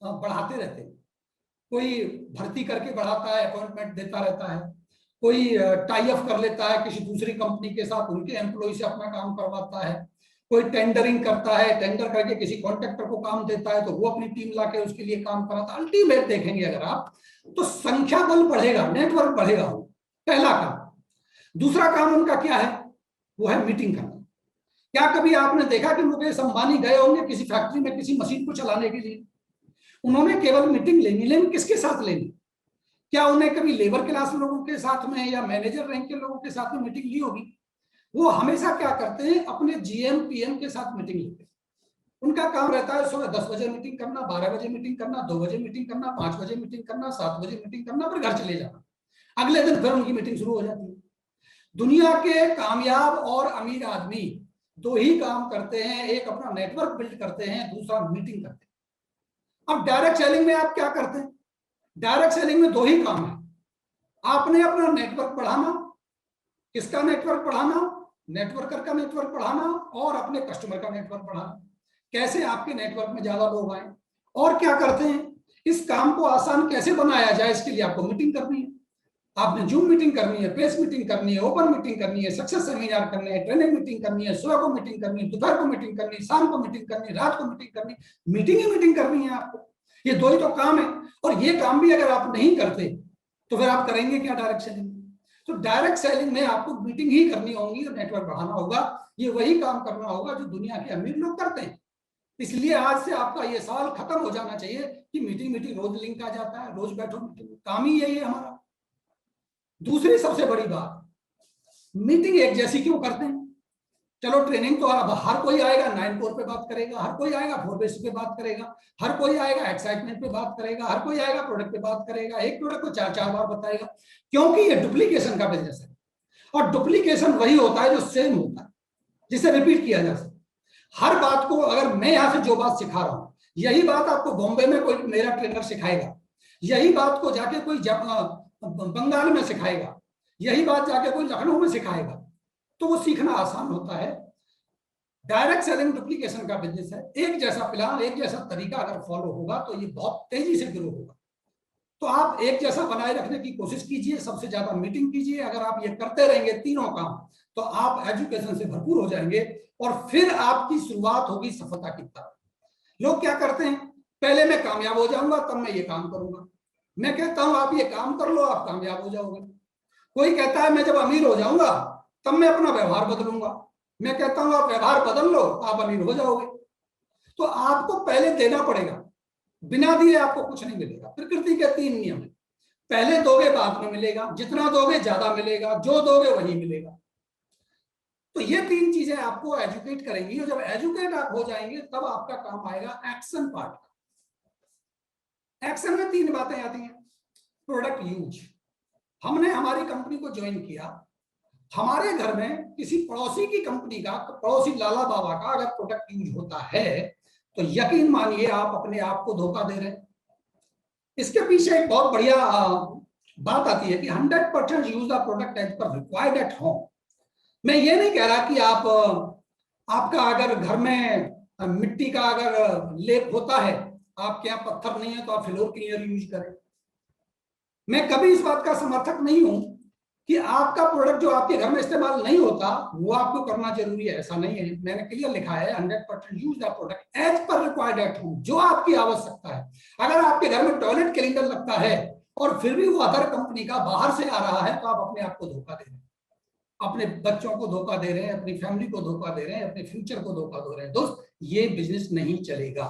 बढ़ाते रहते हैं। कोई भर्ती करके बढ़ाता है, अपॉइंटमेंट देता रहता है, कोई टाई अप कर लेता है किसी दूसरी कंपनी के साथ, उनके एम्प्लॉय से अपना काम करवाता है, कोई टेंडरिंग करता है, टेंडर करके किसी कॉन्ट्रैक्टर को काम देता है तो वो अपनी टीम लाके उसके लिए काम कराता है। अल्टीमेट देखेंगे अगर आप, तो संख्या बल बढ़ेगा, नेटवर्क बढ़ेगा। वो पहला काम। दूसरा काम उनका क्या है? वो है मीटिंग करना। क्या कभी आपने देखा कि मुकेश अंबानी गए होंगे किसी फैक्ट्री में किसी मशीन को चलाने के लिए? उन्होंने केवल मीटिंग लेनी, लेकिन किसके साथ लेनी? क्या उन्हें कभी लेबर क्लास लोगों के साथ में या मैनेजर रैंक के लोगों के साथ में मीटिंग ली होगी? वो हमेशा क्या करते हैं, अपने जीएम पीएम के साथ मीटिंग लेते हैं। उनका काम रहता है सुबह 10 बजे मीटिंग करना, 12 बजे मीटिंग करना, 2 बजे मीटिंग करना, 5 बजे मीटिंग करना, 7 बजे मीटिंग करना, फिर घर चले जाना। अगले दिन फिर उनकी मीटिंग शुरू हो जाती है। दुनिया के कामयाब और अमीर आदमी दो ही काम करते हैं, एक अपना नेटवर्क बिल्ड करते हैं, दूसरा मीटिंग करते हैं। अब डायरेक्ट सेलिंग में आप क्या करते हैं? डायरेक्ट सेलिंग में दो ही काम है। आपने अपना नेटवर्क बढ़ाना, किसका नेटवर्क बढ़ाना? नेटवर्कर का नेटवर्क बढ़ाना, और अपने कस्टमर का नेटवर्क बढ़ाना। कैसे आपके नेटवर्क में ज्यादा लोग आए, और क्या करते हैं, इस काम को आसान कैसे बनाया जाए, इसके लिए आपको मीटिंग करनी है। आपने जूम मीटिंग करनी है, पेस मीटिंग करनी है, ओपन मीटिंग करनी है, सक्सेस सेमिनार करने हैं, ट्रेनिंग मीटिंग करनी है, सुबह को मीटिंग करनी है, दोपहर को मीटिंग करनी है, शाम को मीटिंग करनी है, रात को मीटिंग करनी है। मीटिंग ही मीटिंग करनी है आपको। ये दो ही तो काम है, और ये काम भी अगर आप नहीं करते तो फिर आप करेंगे क्या डायरेक्ट सेलिंग? तो डायरेक्ट सेलिंग में आपको मीटिंग ही करनी होगी और नेटवर्क बढ़ाना होगा। ये वही काम करना होगा जो दुनिया के अमीर लोग करते हैं। इसलिए आज से आपका ये सवाल खत्म हो जाना चाहिए कि मीटिंग रोज लिंक आ जाता है, रोज बैठो मीटिंग, काम ही यही है हमारा। दूसरी सबसे बड़ी बात, मीटिंग एक जैसी क्यों करते हैं? चलो ट्रेनिंग तो अब हर कोई आएगा 9 कोर पे बात करेगा, हर कोई आएगा 4 बेसिक पे बात करेगा, हर कोई आएगा एक्साइटमेंट पे बात करेगा, हर कोई आएगा प्रोडक्ट पे बात करेगा, एक प्रोडक्ट को 4 बार बताएगा, क्योंकि ये डुप्लीकेशन का बिजनेस है। और डुप्लीकेशन वही होता है जो सेम होता है, जिसे रिपीट किया जा सकता है। हर बात को, अगर मैं यहां से जो बात सिखा रहा हूं, यही बात आपको बॉम्बे में कोई मेरा ट्रेनर सिखाएगा, यही बात को जाके कोई बंगाल में सिखाएगा, यही बात जाके कोई लखनऊ में सिखाएगा, तो वो सीखना आसान होता है। डायरेक्ट सेलिंग डुप्लीकेशन का बिजनेस है। एक जैसा प्लान, एक जैसा तरीका अगर फॉलो होगा तो ये बहुत तेजी से ग्रो होगा। तो आप एक जैसा बनाए रखने की कोशिश कीजिए, सबसे ज्यादा मीटिंग कीजिए। अगर आप ये करते रहेंगे तीनों काम, तो आप एजुकेशन से भरपूर हो जाएंगे और फिर आपकी शुरुआत होगी सफलता की तरफ। लोग क्या करते हैं, पहले मैं कामयाब हो जाऊंगा तब मैं ये काम करूंगा। मैं कहता हूं आप ये काम कर लो, आप कामयाब हो जाओगे। कोई कहता है मैं जब अमीर हो जाऊंगा तब मैं अपना व्यवहार बदलूंगा। मैं कहता हूं आप व्यवहार बदल लो, आप अमीर हो जाओगे। तो आपको पहले देना पड़ेगा, बिना दिए आपको कुछ नहीं मिलेगा। प्रकृति के 3 नियम है, पहले दोगे बाद में मिलेगा, जितना दोगे ज्यादा मिलेगा, जो दोगे वही मिलेगा। तो ये 3 चीजें आपको एजुकेट करेंगी, और जब एजुकेट आप हो जाएंगे तब आपका काम आएगा एक्शन पार्ट का। एक्शन में 3 बातें आती हैं। प्रोडक्ट यूज, हमने हमारी कंपनी को ज्वाइन किया, हमारे घर में किसी पड़ोसी की कंपनी का, पड़ोसी लाला बाबा का अगर प्रोडक्ट यूज होता है तो यकीन मानिए आप अपने आप को धोखा दे रहे हैं। इसके पीछे एक बहुत बढ़िया बात आती है कि 100% use the product as per required at home. मैं ये नहीं कह रहा कि आपका अगर घर में मिट्टी का अगर लेप होता है, आपके यहाँ पत्थर नहीं है तो आप फ्लोर क्लीनर यूज करें। मैं कभी इस बात का समर्थक नहीं हूं कि आपका प्रोडक्ट जो आपके घर में इस्तेमाल नहीं होता वो आपको करना जरूरी है, ऐसा नहीं है। मैंने क्लियर लिखा है 100% use the product as per required at home, जो आपकी आवश्यकता है। अगर आपके घर में टॉयलेट क्लीनर लगता है और फिर भी वो अदर कंपनी का बाहर से आ रहा है, तो आप अपने आप को धोखा दे रहे हैं, अपने बच्चों को धोखा दे रहे हैं, अपनी फैमिली को धोखा दे रहे हैं, अपने फ्यूचर को धोखा दे रहे हैं। दोस्त, ये बिजनेस नहीं चलेगा।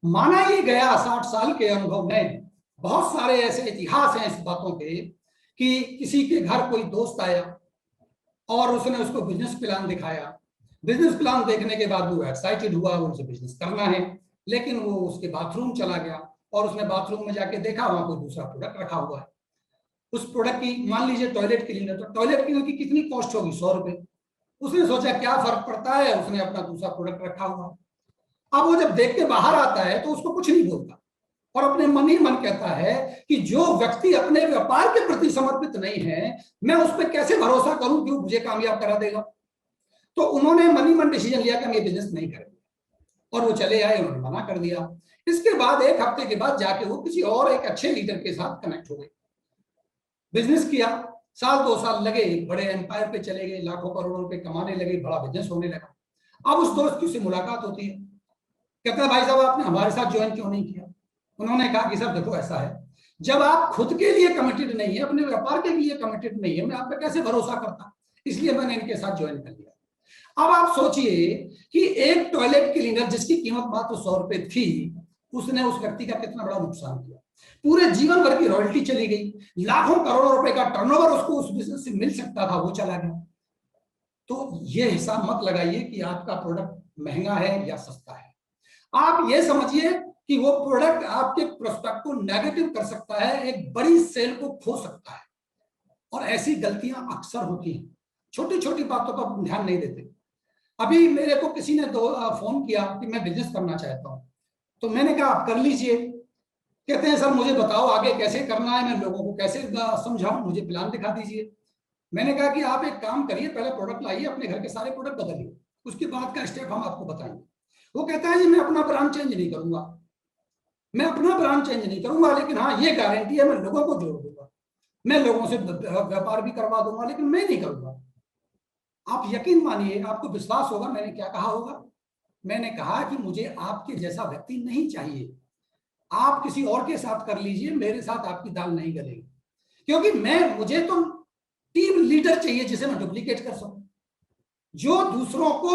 माना ये गया 60 साल के अनुभव में बहुत सारे ऐसे इतिहास हैं इस बातों के कि किसी के घर कोई दोस्त आया और उसने उसको बिजनेस प्लान दिखाया। बिजनेस प्लान देखने के बाद वो एक्साइटेड हुआ, उनसे बिजनेस करना है, लेकिन वो उसके बाथरूम चला गया और उसने बाथरूम में जाके देखा वहां कोई दूसरा प्रोडक्ट रखा हुआ है। उस प्रोडक्ट की, मान लीजिए टॉयलेट क्लीनर, तो टॉयलेट क्लीनर की कितनी कॉस्ट होगी? 100 रुपए। उसने सोचा क्या फर्क पड़ता है, उसने अपना दूसरा प्रोडक्ट रखा हुआ। अब वो जब देख के बाहर आता है तो उसको कुछ नहीं बोलता और अपने मन ही मन कहता है कि जो व्यक्ति अपने व्यापार के प्रति समर्पित नहीं है, मैं उस पर कैसे भरोसा करूं कि वो मुझे कामयाब करा देगा। तो उन्होंने मन ही मन डिसीजन लिया कि हम ये बिजनेस नहीं करेंगे और वो चले आए, उन्होंने मना कर दिया। इसके बाद 1 हफ्ते के बाद जाके वो किसी और एक अच्छे लीडर के साथ कनेक्ट हो गए, बिजनेस किया। 1-2 साल लगे, बड़े एम्पायर पे चले गए, लाखों करोड़ों रुपए कमाने लगे, बड़ा बिजनेस होने लगा। अब उस दोस्त की से मुलाकात होती है, कहता है भाई साहब आपने हमारे साथ ज्वाइन क्यों नहीं किया? उन्होंने कहा कि सर देखो ऐसा है, जब आप खुद के लिए कमिटेड नहीं है, अपने व्यापार के लिए कमिटेड नहीं है, मैं आप पे कैसे भरोसा करता, इसलिए मैंने इनके साथ ज्वाइन कर लिया। अब आप सोचिए कि एक टॉयलेट क्लीनर जिसकी कीमत मात्र 100 रुपए थी, उसने उस व्यक्ति का कितना बड़ा नुकसान किया। पूरे जीवन भर की रॉयल्टी चली गई, लाखों करोड़ों रुपए का टर्नओवर उसको उस बिजनेस से मिल सकता था, वो चला गया। तो ये हिसाब मत लगाइए कि आपका प्रोडक्ट महंगा है या सस्ता है। आप ये समझिए कि वो प्रोडक्ट आपके प्रोस्पेक्ट को नेगेटिव कर सकता है, एक बड़ी सेल को खो सकता है। और ऐसी गलतियां अक्सर होती हैं, छोटी छोटी बातों पर ध्यान नहीं देते। अभी मेरे को किसी ने फोन किया कि मैं बिजनेस करना चाहता हूं, तो मैंने कहा आप कर लीजिए। कहते हैं सर मुझे बताओ आगे कैसे करना है, मैं लोगों को कैसे समझाऊं, मुझे प्लान दिखा दीजिए। मैंने कहा कि आप एक काम करिए, पहले प्रोडक्ट लाइए, अपने घर के सारे प्रोडक्ट बदलिए, उसके बाद का स्टेप हम आपको बताएंगे। वो कहता है जी मैं अपना ब्रांड चेंज नहीं करूंगा, मैं अपना ब्रांड चेंज नहीं करूंगा, लेकिन हाँ ये गारंटी है मैं लोगों को जोड़ दूंगा, मैं लोगों से व्यापार भी करवा दूंगा, लेकिन मैं नहीं करूंगा। आप यकीन मानिए, आपको विश्वास होगा मैंने क्या कहा होगा। मैंने कहा कि मुझे आपके जैसा व्यक्ति नहीं चाहिए, आप किसी और के साथ कर लीजिए, मेरे साथ आपकी दाल नहीं गलेगी। क्योंकि मुझे तो टीम लीडर चाहिए जिसे मैं डुप्लीकेट कर सकूं, जो दूसरों को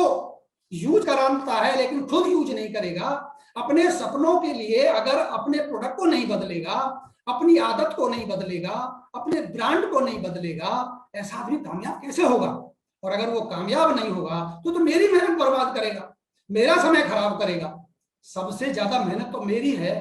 यूज कराता है लेकिन खुद यूज नहीं नहीं करेगा, अपने सपनों के लिए अगर अपने प्रोडक्ट को नहीं बदलेगा, अपनी आदत को नहीं बदलेगा, अपने ब्रांड को नहीं बदलेगा, ऐसा आदमी कामयाब कैसे होगा? और अगर वो कामयाब नहीं होगा तो मेरी मेहनत बर्बाद करेगा, मेरा समय खराब करेगा। सबसे ज्यादा मेहनत तो मेरी है।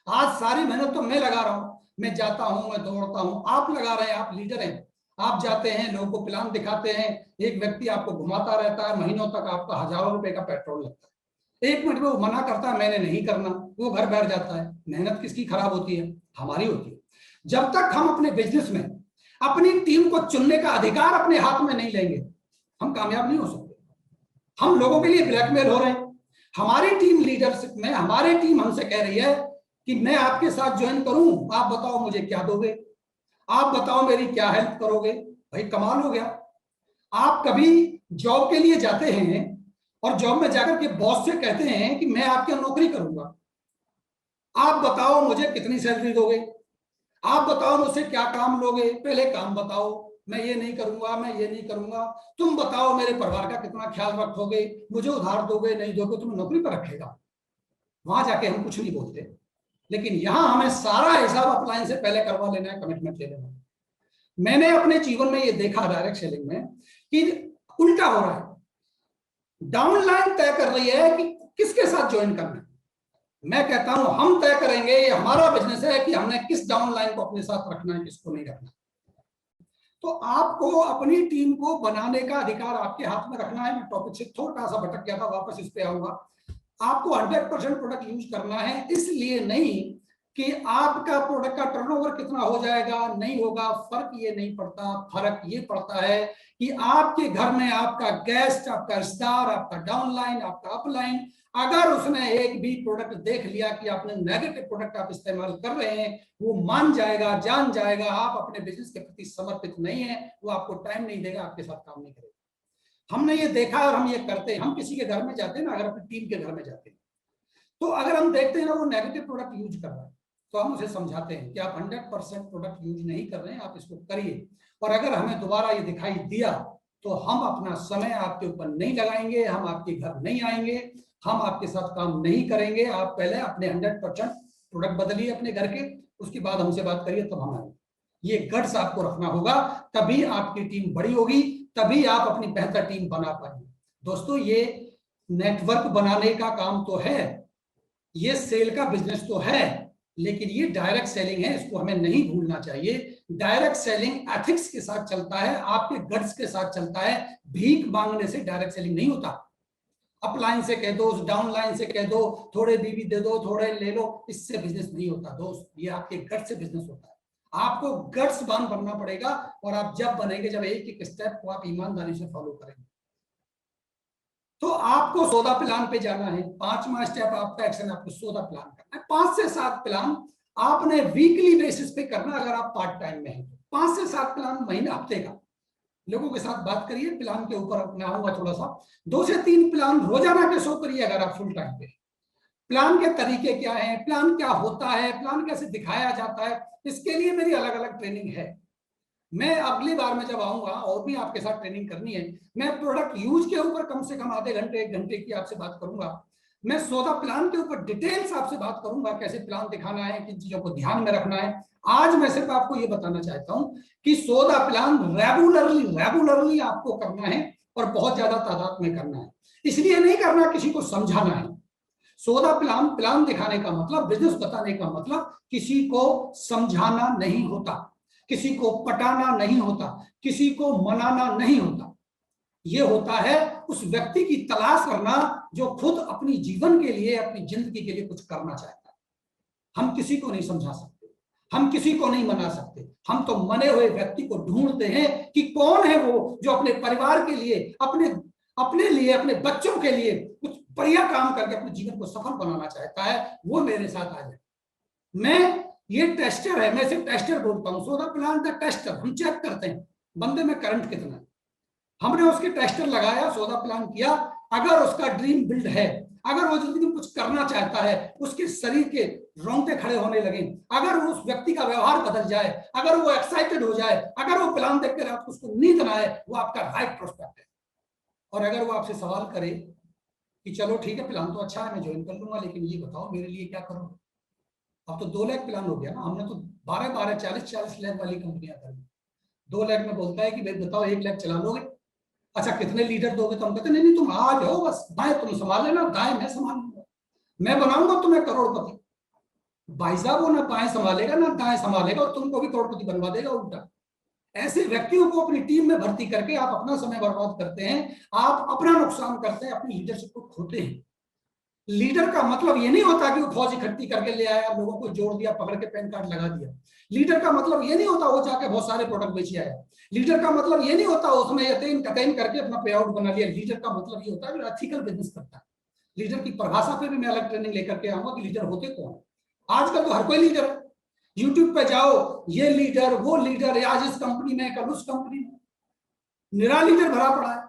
आज सारी मेहनत तो मैं लगा रहा हूं, मैं जाता हूं, मैं दौड़ता हूं, आप लगा रहे हैं, आप लीडर हैं, आप जाते हैं, लोगों को प्लान दिखाते हैं, एक व्यक्ति आपको घुमाता रहता है, महीनों तक आपका हजारों रुपए का पेट्रोल लगता है, 1 मिनट में वो मना करता है मैंने नहीं करना, वो घर बैठ जाता है। मेहनत किसकी खराब होती है? हमारी होती है। जब तक हम अपने बिजनेस में अपनी टीम को चुनने का अधिकार अपने हाथ में नहीं लेंगे, हम कामयाब नहीं हो सकते। हम लोगों के लिए ब्लैकमेल हो रहे हैं। हमारी टीम लीडरशिप में हमारी टीम हमसे कह रही है कि मैं आपके साथ ज्वाइन करूं, आप बताओ मुझे क्या दोगे, आप बताओ मेरी क्या हेल्प करोगे। भाई कमाल हो गया। आप कभी जॉब के लिए जाते हैं और जॉब में जाकर के बॉस से कहते हैं कि मैं आपकी नौकरी करूंगा, आप बताओ मुझे कितनी सैलरी दोगे, आप बताओ मुझसे क्या काम लोगे, पहले काम बताओ, मैं ये नहीं करूंगा, मैं ये नहीं करूंगा, तुम बताओ मेरे परिवार का कितना ख्याल रखोगे, मुझे उधार दोगे नहीं दोगे, तुम्हें नौकरी पर रखेगा। वहां जाके हम कुछ नहीं बोलते, लेकिन यहां हमें सारा हिसाब अपलाइन से पहले करवा लेना है, कमिटमेंट ले लेना है। मैंने अपने जीवन में ये देखा डायरेक्ट सेलिंग में कि उल्टा हो रहा है। डाउनलाइन तय कर रही है कि किसके साथ ज्वाइन करना है। मैं कहता हूं हम तय करेंगे, ये हमारा बिजनेस है कि हमने किस डाउनलाइन को अपने साथ रखना है, किसको नहीं रखना। तो आपको अपनी टीम को बनाने का अधिकार आपके हाथ में रखना है। मैं टॉपिक से थोड़ा सा भटक गया था, वापस इस पे आऊंगा। आपको 100% प्रोडक्ट यूज करना है, इसलिए नहीं कि आपका प्रोडक्ट का टर्नओवर कितना हो जाएगा, नहीं होगा, फर्क ये नहीं पड़ता। फर्क ये पड़ता है कि आपके घर में आपका गेस्ट, आपका स्टार, आपका डाउनलाइन, आपका अपलाइन, अगर उसने एक भी प्रोडक्ट देख लिया कि आपने नेगेटिव प्रोडक्ट आप इस्तेमाल कर रहे हैं, वो मान जाएगा, जान जाएगा आप अपने बिजनेस के प्रति समर्पित नहीं है, वो आपको टाइम नहीं देगा, आपके साथ काम नहीं करेगा। हमने ये देखा और हम ये करते हैं। हम किसी के घर में जाते हैं ना, अगर अपनी टीम के घर में जाते हैं, तो अगर हम देखते हैं ना वो नेगेटिव प्रोडक्ट यूज कर रहा है, तो हम उसे समझाते हैं कि आप 100% प्रोडक्ट यूज नहीं कर रहे हैं, आप इसको करिए। और अगर हमें दोबारा ये दिखाई दिया तो हम अपना समय आपके ऊपर नहीं लगाएंगे, हम आपके घर नहीं आएंगे, हम आपके साथ काम नहीं करेंगे। आप पहले अपने 100% प्रोडक्ट बदलिए अपने घर के, उसके बाद हमसे बात करिए, तब हम आएंगे। ये गट्स आपको रखना होगा, तभी आपकी टीम बड़ी होगी, तभी आप अपनी बेहतर टीम बना पाएंगे। दोस्तों, ये नेटवर्क बनाने का काम तो है, ये सेल का बिजनेस तो है, लेकिन ये डायरेक्ट सेलिंग है, इसको हमें नहीं भूलना चाहिए। डायरेक्ट सेलिंग एथिक्स के साथ चलता है, आपके गट्स के साथ चलता है। भीख मांगने से डायरेक्ट सेलिंग नहीं होता। अपलाइन से कह दो, डाउनलाइन से कह दो, थोड़े बीबी दे दो, थोड़े ले लो, इससे बिजनेस नहीं होता दोस्त। ये आपके गट से बिजनेस होता है। आपको गट्सवान बनना पड़ेगा, और आप जब बनेंगे, जब एक एक स्टेप को आप ईमानदारी से फॉलो करेंगे, तो आपको 14 प्लान पे जाना है। 5वां स्टेप आपका एक्शन, आपको 14 प्लान करना है। 5 से 7 प्लान आपने वीकली बेसिस पे करना, अगर आप पार्ट टाइम में हैं तो 5 से 7 प्लान महीने, हफ्ते का। लोगों के साथ बात करिए प्लान के ऊपर, मैं आऊंगा थोड़ा सा। 2 से 3 प्लान रोजाना के शो करिए अगर आप फुल टाइम पे। प्लान के तरीके क्या है, प्लान क्या होता है, प्लान कैसे दिखाया जाता है, इसके लिए मेरी अलग अलग ट्रेनिंग है। मैं अगली बार में जब आऊंगा और भी आपके साथ ट्रेनिंग करनी है, मैं प्रोडक्ट यूज के ऊपर कम से कम आधे घंटे 1 घंटे की आपसे बात करूंगा। मैं 14 प्लान के ऊपर डिटेल्स आपसे बात करूंगा, कैसे प्लान दिखाना है, किन चीजों को ध्यान में रखना है। आज मैं सिर्फ आपको ये बताना चाहता हूं कि 14 प्लान रेगुलरली आपको करना है, और बहुत ज्यादा तादाद में करना है। इसलिए नहीं करना किसी को समझाना है। 14 प्लान दिखाने का मतलब, बिजनेस बताने का मतलब किसी को समझाना नहीं होता, किसी को पटाना नहीं होता, किसी को मनाना नहीं होता। यह होता है उस व्यक्ति की तलाश करना जो खुद अपनी जीवन के लिए, अपनी जिंदगी के लिए कुछ करना चाहता है। हम किसी को नहीं समझा सकते, हम किसी को नहीं मना सकते। हम तो मने हुए व्यक्ति को ढूंढते हैं कि कौन है वो जो अपने परिवार के लिए, अपने लिए, अपने बच्चों के लिए कुछ बढ़िया काम करके अपने जीवन को सफल बनाना चाहता है। वो मेरे साथ आ जाए। मैं ये टेस्टर है, मैं सिर्फ टेस्टर बोलता हूँ। 14 प्लान का टेस्टर, हम चेक करते हैं बंदे में करंट कितना है। हमने उसके टेस्टर लगाया, 14 प्लान किया। अगर उसका ड्रीम बिल्ड है, अगर वो जिंदगी में कुछ करना चाहता है, उसके शरीर के रोंगटे खड़े होने लगे, अगर उस व्यक्ति का व्यवहार बदल जाए, अगर वो एक्साइटेड हो जाए, अगर वो प्लान देखकर आपको उसको नींद ना आए, वो आपका राइट प्रोस्पेक्ट है। और अगर वो आपसे सवाल करे कि चलो ठीक है, प्लान तो अच्छा है, मैं ज्वाइन कर लूंगा, लेकिन ये बताओ मेरे लिए क्या करो। अब तो 2 लाख प्लान हो गया ना, हमने तो 12 40 लाख वाली कंपनियां कर ली। 2 लाख में बोलता है कि भाई बताओ 1 लाख चला लोगे, अच्छा कितने लीडर दोगे, तो हम कहते नहीं नहीं तुम आ जाओ, बस दाएं तुम संभाल लेना, दाएं मैं संभाल लूंगा, मैं बनाऊंगा तुम्हें करोड़पति। भाई साहब वो ना बाएं संभालेगा ना दाएं संभालेगा, और तुमको भी करोड़पति बनवा देगा उल्टा। ऐसे व्यक्तियों को अपनी टीम में भर्ती करके आप अपना समय बर्बाद करते हैं, आप अपना नुकसान करते हैं, अपनी लीडरशिप को खोते हैं। लीडर का मतलब ये नहीं होता कि वो फौज इकट्ठी करके ले आया, लोगों को जोड़ दिया, पकड़ के पैन कार्ड लगा दिया। लीडर का मतलब ये नहीं होता वो जाके बहुत सारे प्रोडक्ट बेच आया। लीडर का मतलब ये नहीं होता उसमें यतीम कतईन करके अपना पे आउट बना लिया। लीडर का मतलब ये होता है जो एथिकल बिजनेस करता है। लीडर की परिभाषा पे भी मैं अलग ट्रेनिंग लेकर के आऊंगा कि लीडर होते कौन। आजकल तो हर कोई लीडर है, यूट्यूब पे जाओ, ये लीडर वो लीडर, आज इस कंपनी में कल उस कंपनी में, निरा लीडर भरा पड़ा है।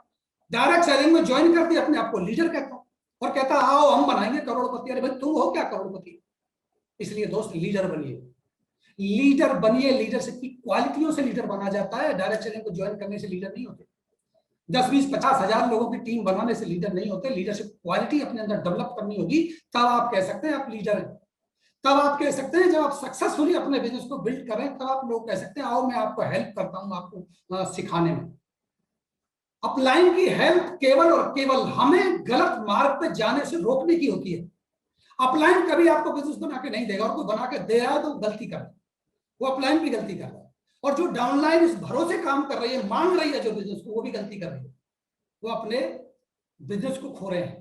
डायरेक्ट सेलिंग में ज्वाइन कर दिया, अपने आप को लीडर कहता हूं और कहता आओ हम बनाएंगे करोड़पति। अरे भाई तुम हो क्या करोड़पति? इसलिए दोस्त लीडर बनिए, लीडर बनिए। लीडरशिप की क्वालिटियों से लीडर बना जाता है, डायरेक्ट सेलिंग को ज्वाइन करने से लीडर नहीं होते। 10 20 50 हजार लोगों की टीम बनाने से लीडर नहीं होते। लीडरशिप क्वालिटी अपने अंदर डेवलप करनी होगी, तब आप कह सकते हैं आप लीडर हैं। तब आप कह सकते हैं जब आप सक्सेसफुली अपने बिजनेस को बिल्ड करें, तब आप लोग कह सकते हैं आओ मैं आपको हेल्प करता हूं, आपको सिखाने में। अपलाइन की हेल्प केवल और केवल हमें गलत मार्ग पे जाने से रोकने की होती है। अपलाइन कभी आपको बिजनेस बना के नहीं देगा, और कोई बना के दे रहा है तो गलती कर रहा है, वो अपलाइन भी गलती कर रहा है। और जो डाउनलाइन इस भरोसे काम कर रही है, मान रही है जो बिजनेस को, वो भी गलती कर रही है, वो अपने बिजनेस को खो रहे हैं।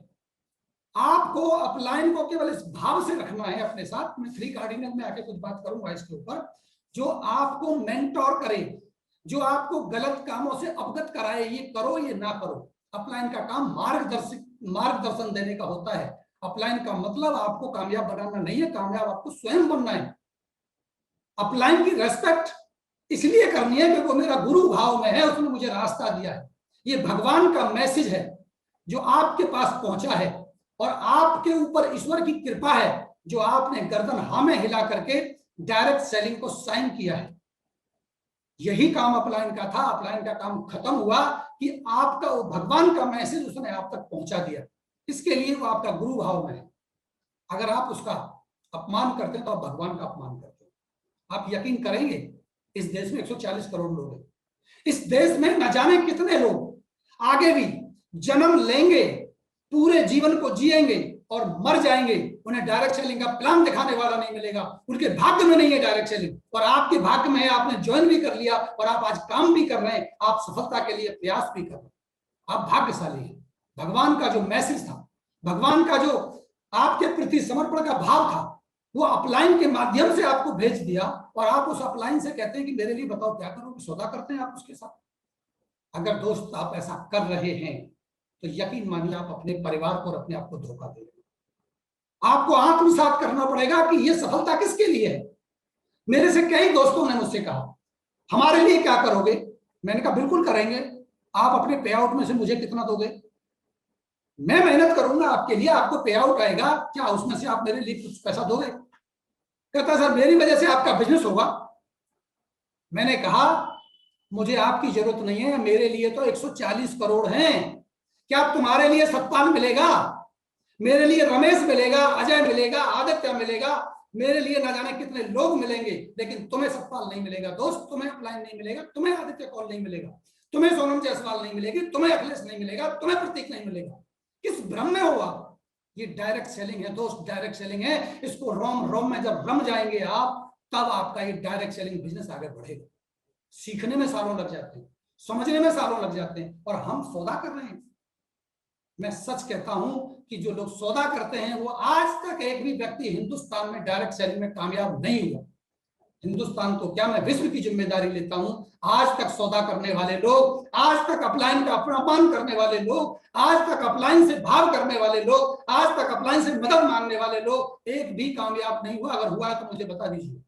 आपको अपलाइन को केवल इस भाव से रखना है अपने साथ। मैं 3 कार्डिनल में आके कुछ बात करूंगा इसके ऊपर, जो आपको मेंटोर करे, जो आपको गलत कामों से अवगत कराए, ये करो ये ना करो। अपलाइन का काम मार्गदर्शन देने का होता है। अपलाइन का मतलब आपको कामयाब बनाना नहीं है, कामयाब आपको स्वयं बनना है। अपलाइन की रेस्पेक्ट इसलिए करनी है कि वो मेरा गुरु भाव में है, उसने मुझे रास्ता दिया है। ये भगवान का मैसेज है जो आपके पास पहुंचा है, और आपके ऊपर ईश्वर की कृपा है जो आपने गर्दन हाँ में हिला करके डायरेक्ट सेलिंग को साइन किया है। यही काम अपलाइन का था। अपलाइन का काम खत्म हुआ कि आपका वो भगवान का मैसेज उसने आप तक पहुंचा दिया। इसके लिए वो आपका गुरु भाव में है। अगर आप उसका अपमान करते हैं तो आप भगवान का अपमान करते हैं। आप यकीन करेंगे इस देश में 140 करोड़ लोग हैं। इस देश में न जाने कितने लोग आगे भी जन्म लेंगे, पूरे जीवन को जिएंगे और मर जाएंगे, उन्हें डायरेक्ट सेलिंग का प्लान दिखाने वाला नहीं मिलेगा। उनके भाग्य में नहीं है डायरेक्ट सेलिंग, और आपके भाग्य में है। आपने ज्वाइन भी कर लिया और आप आज काम भी कर रहे हैं, आप सफलता के लिए प्रयास भी कर रहे हैं, आप भाग्यशाली हैं। भगवान का जो मैसेज था, भगवान का जो आपके प्रति समर्पण का भाव था, वो अपलाइन के माध्यम से आपको भेज दिया, और आप उस अपलाइन से कहते हैं कि मेरे लिए बताओ क्या करूं, सौदा करते हैं आप उसके साथ। अगर दोस्त आप ऐसा कर रहे हैं तो यकीन मानिए आप अपने परिवार को और अपने आप को धोखा दे रहे हैं। आपको आत्मसात करना पड़ेगा कि ये सफलता किसके लिए है। मेरे से कई दोस्तों ने मुझसे कहा हमारे लिए क्या करोगे। मैंने कहा बिल्कुल करेंगे, आप अपने पे आउट में से मुझे कितना दोगे, मैं मेहनत करूंगा आपके लिए, आपको पे आउट आएगा, क्या उसमें से आप मेरे लिए कुछ पैसा दोगे। कहता सर मेरी वजह से आपका बिजनेस होगा। मैंने कहा मुझे आपकी जरूरत नहीं है, मेरे लिए तो 140 करोड़ हैं। क्या तुम्हारे लिए सतपाल मिलेगा, मेरे लिए रमेश मिलेगा, अजय मिलेगा, आदित्य मिलेगा, मेरे लिए ना जाने कितने लोग मिलेंगे, लेकिन तुम्हें सतपाल नहीं मिलेगा दोस्त, तुम्हें अपलाइन नहीं मिलेगा, तुम्हें आदित्य कौल नहीं मिलेगा, तुम्हें सोनम जायसवाल नहीं मिलेगी, तुम्हें अखिलेश नहीं मिलेगा, तुम्हें प्रतीक नहीं मिलेगा। किस भ्रम में हो आप। ये डायरेक्ट सेलिंग है दोस्त, डायरेक्ट सेलिंग है। इसको रोम रोम में जब रम जाएंगे आप, तब आपका ये डायरेक्ट सेलिंग बिजनेस आगे बढ़ेगा। सीखने में सालों लग जाते हैं, समझने में सालों लग जाते हैं, और हम सौदा कर रहे हैं। मैं सच कहता हूं कि जो लोग सौदा करते हैं वो आज तक एक भी व्यक्ति हिंदुस्तान में डायरेक्ट सेलिंग में कामयाब नहीं हुआ। हिंदुस्तान तो क्या, मैं विश्व की जिम्मेदारी लेता हूं। आज तक सौदा करने वाले लोग, आज तक अपलाइन का अपमान करने वाले लोग, आज तक अपलाइन से भाव करने वाले लोग, आज तक अपलाइन से मदद मांगने वाले लोग, एक भी कामयाब नहीं हुआ। अगर हुआ है तो मुझे बता दीजिए,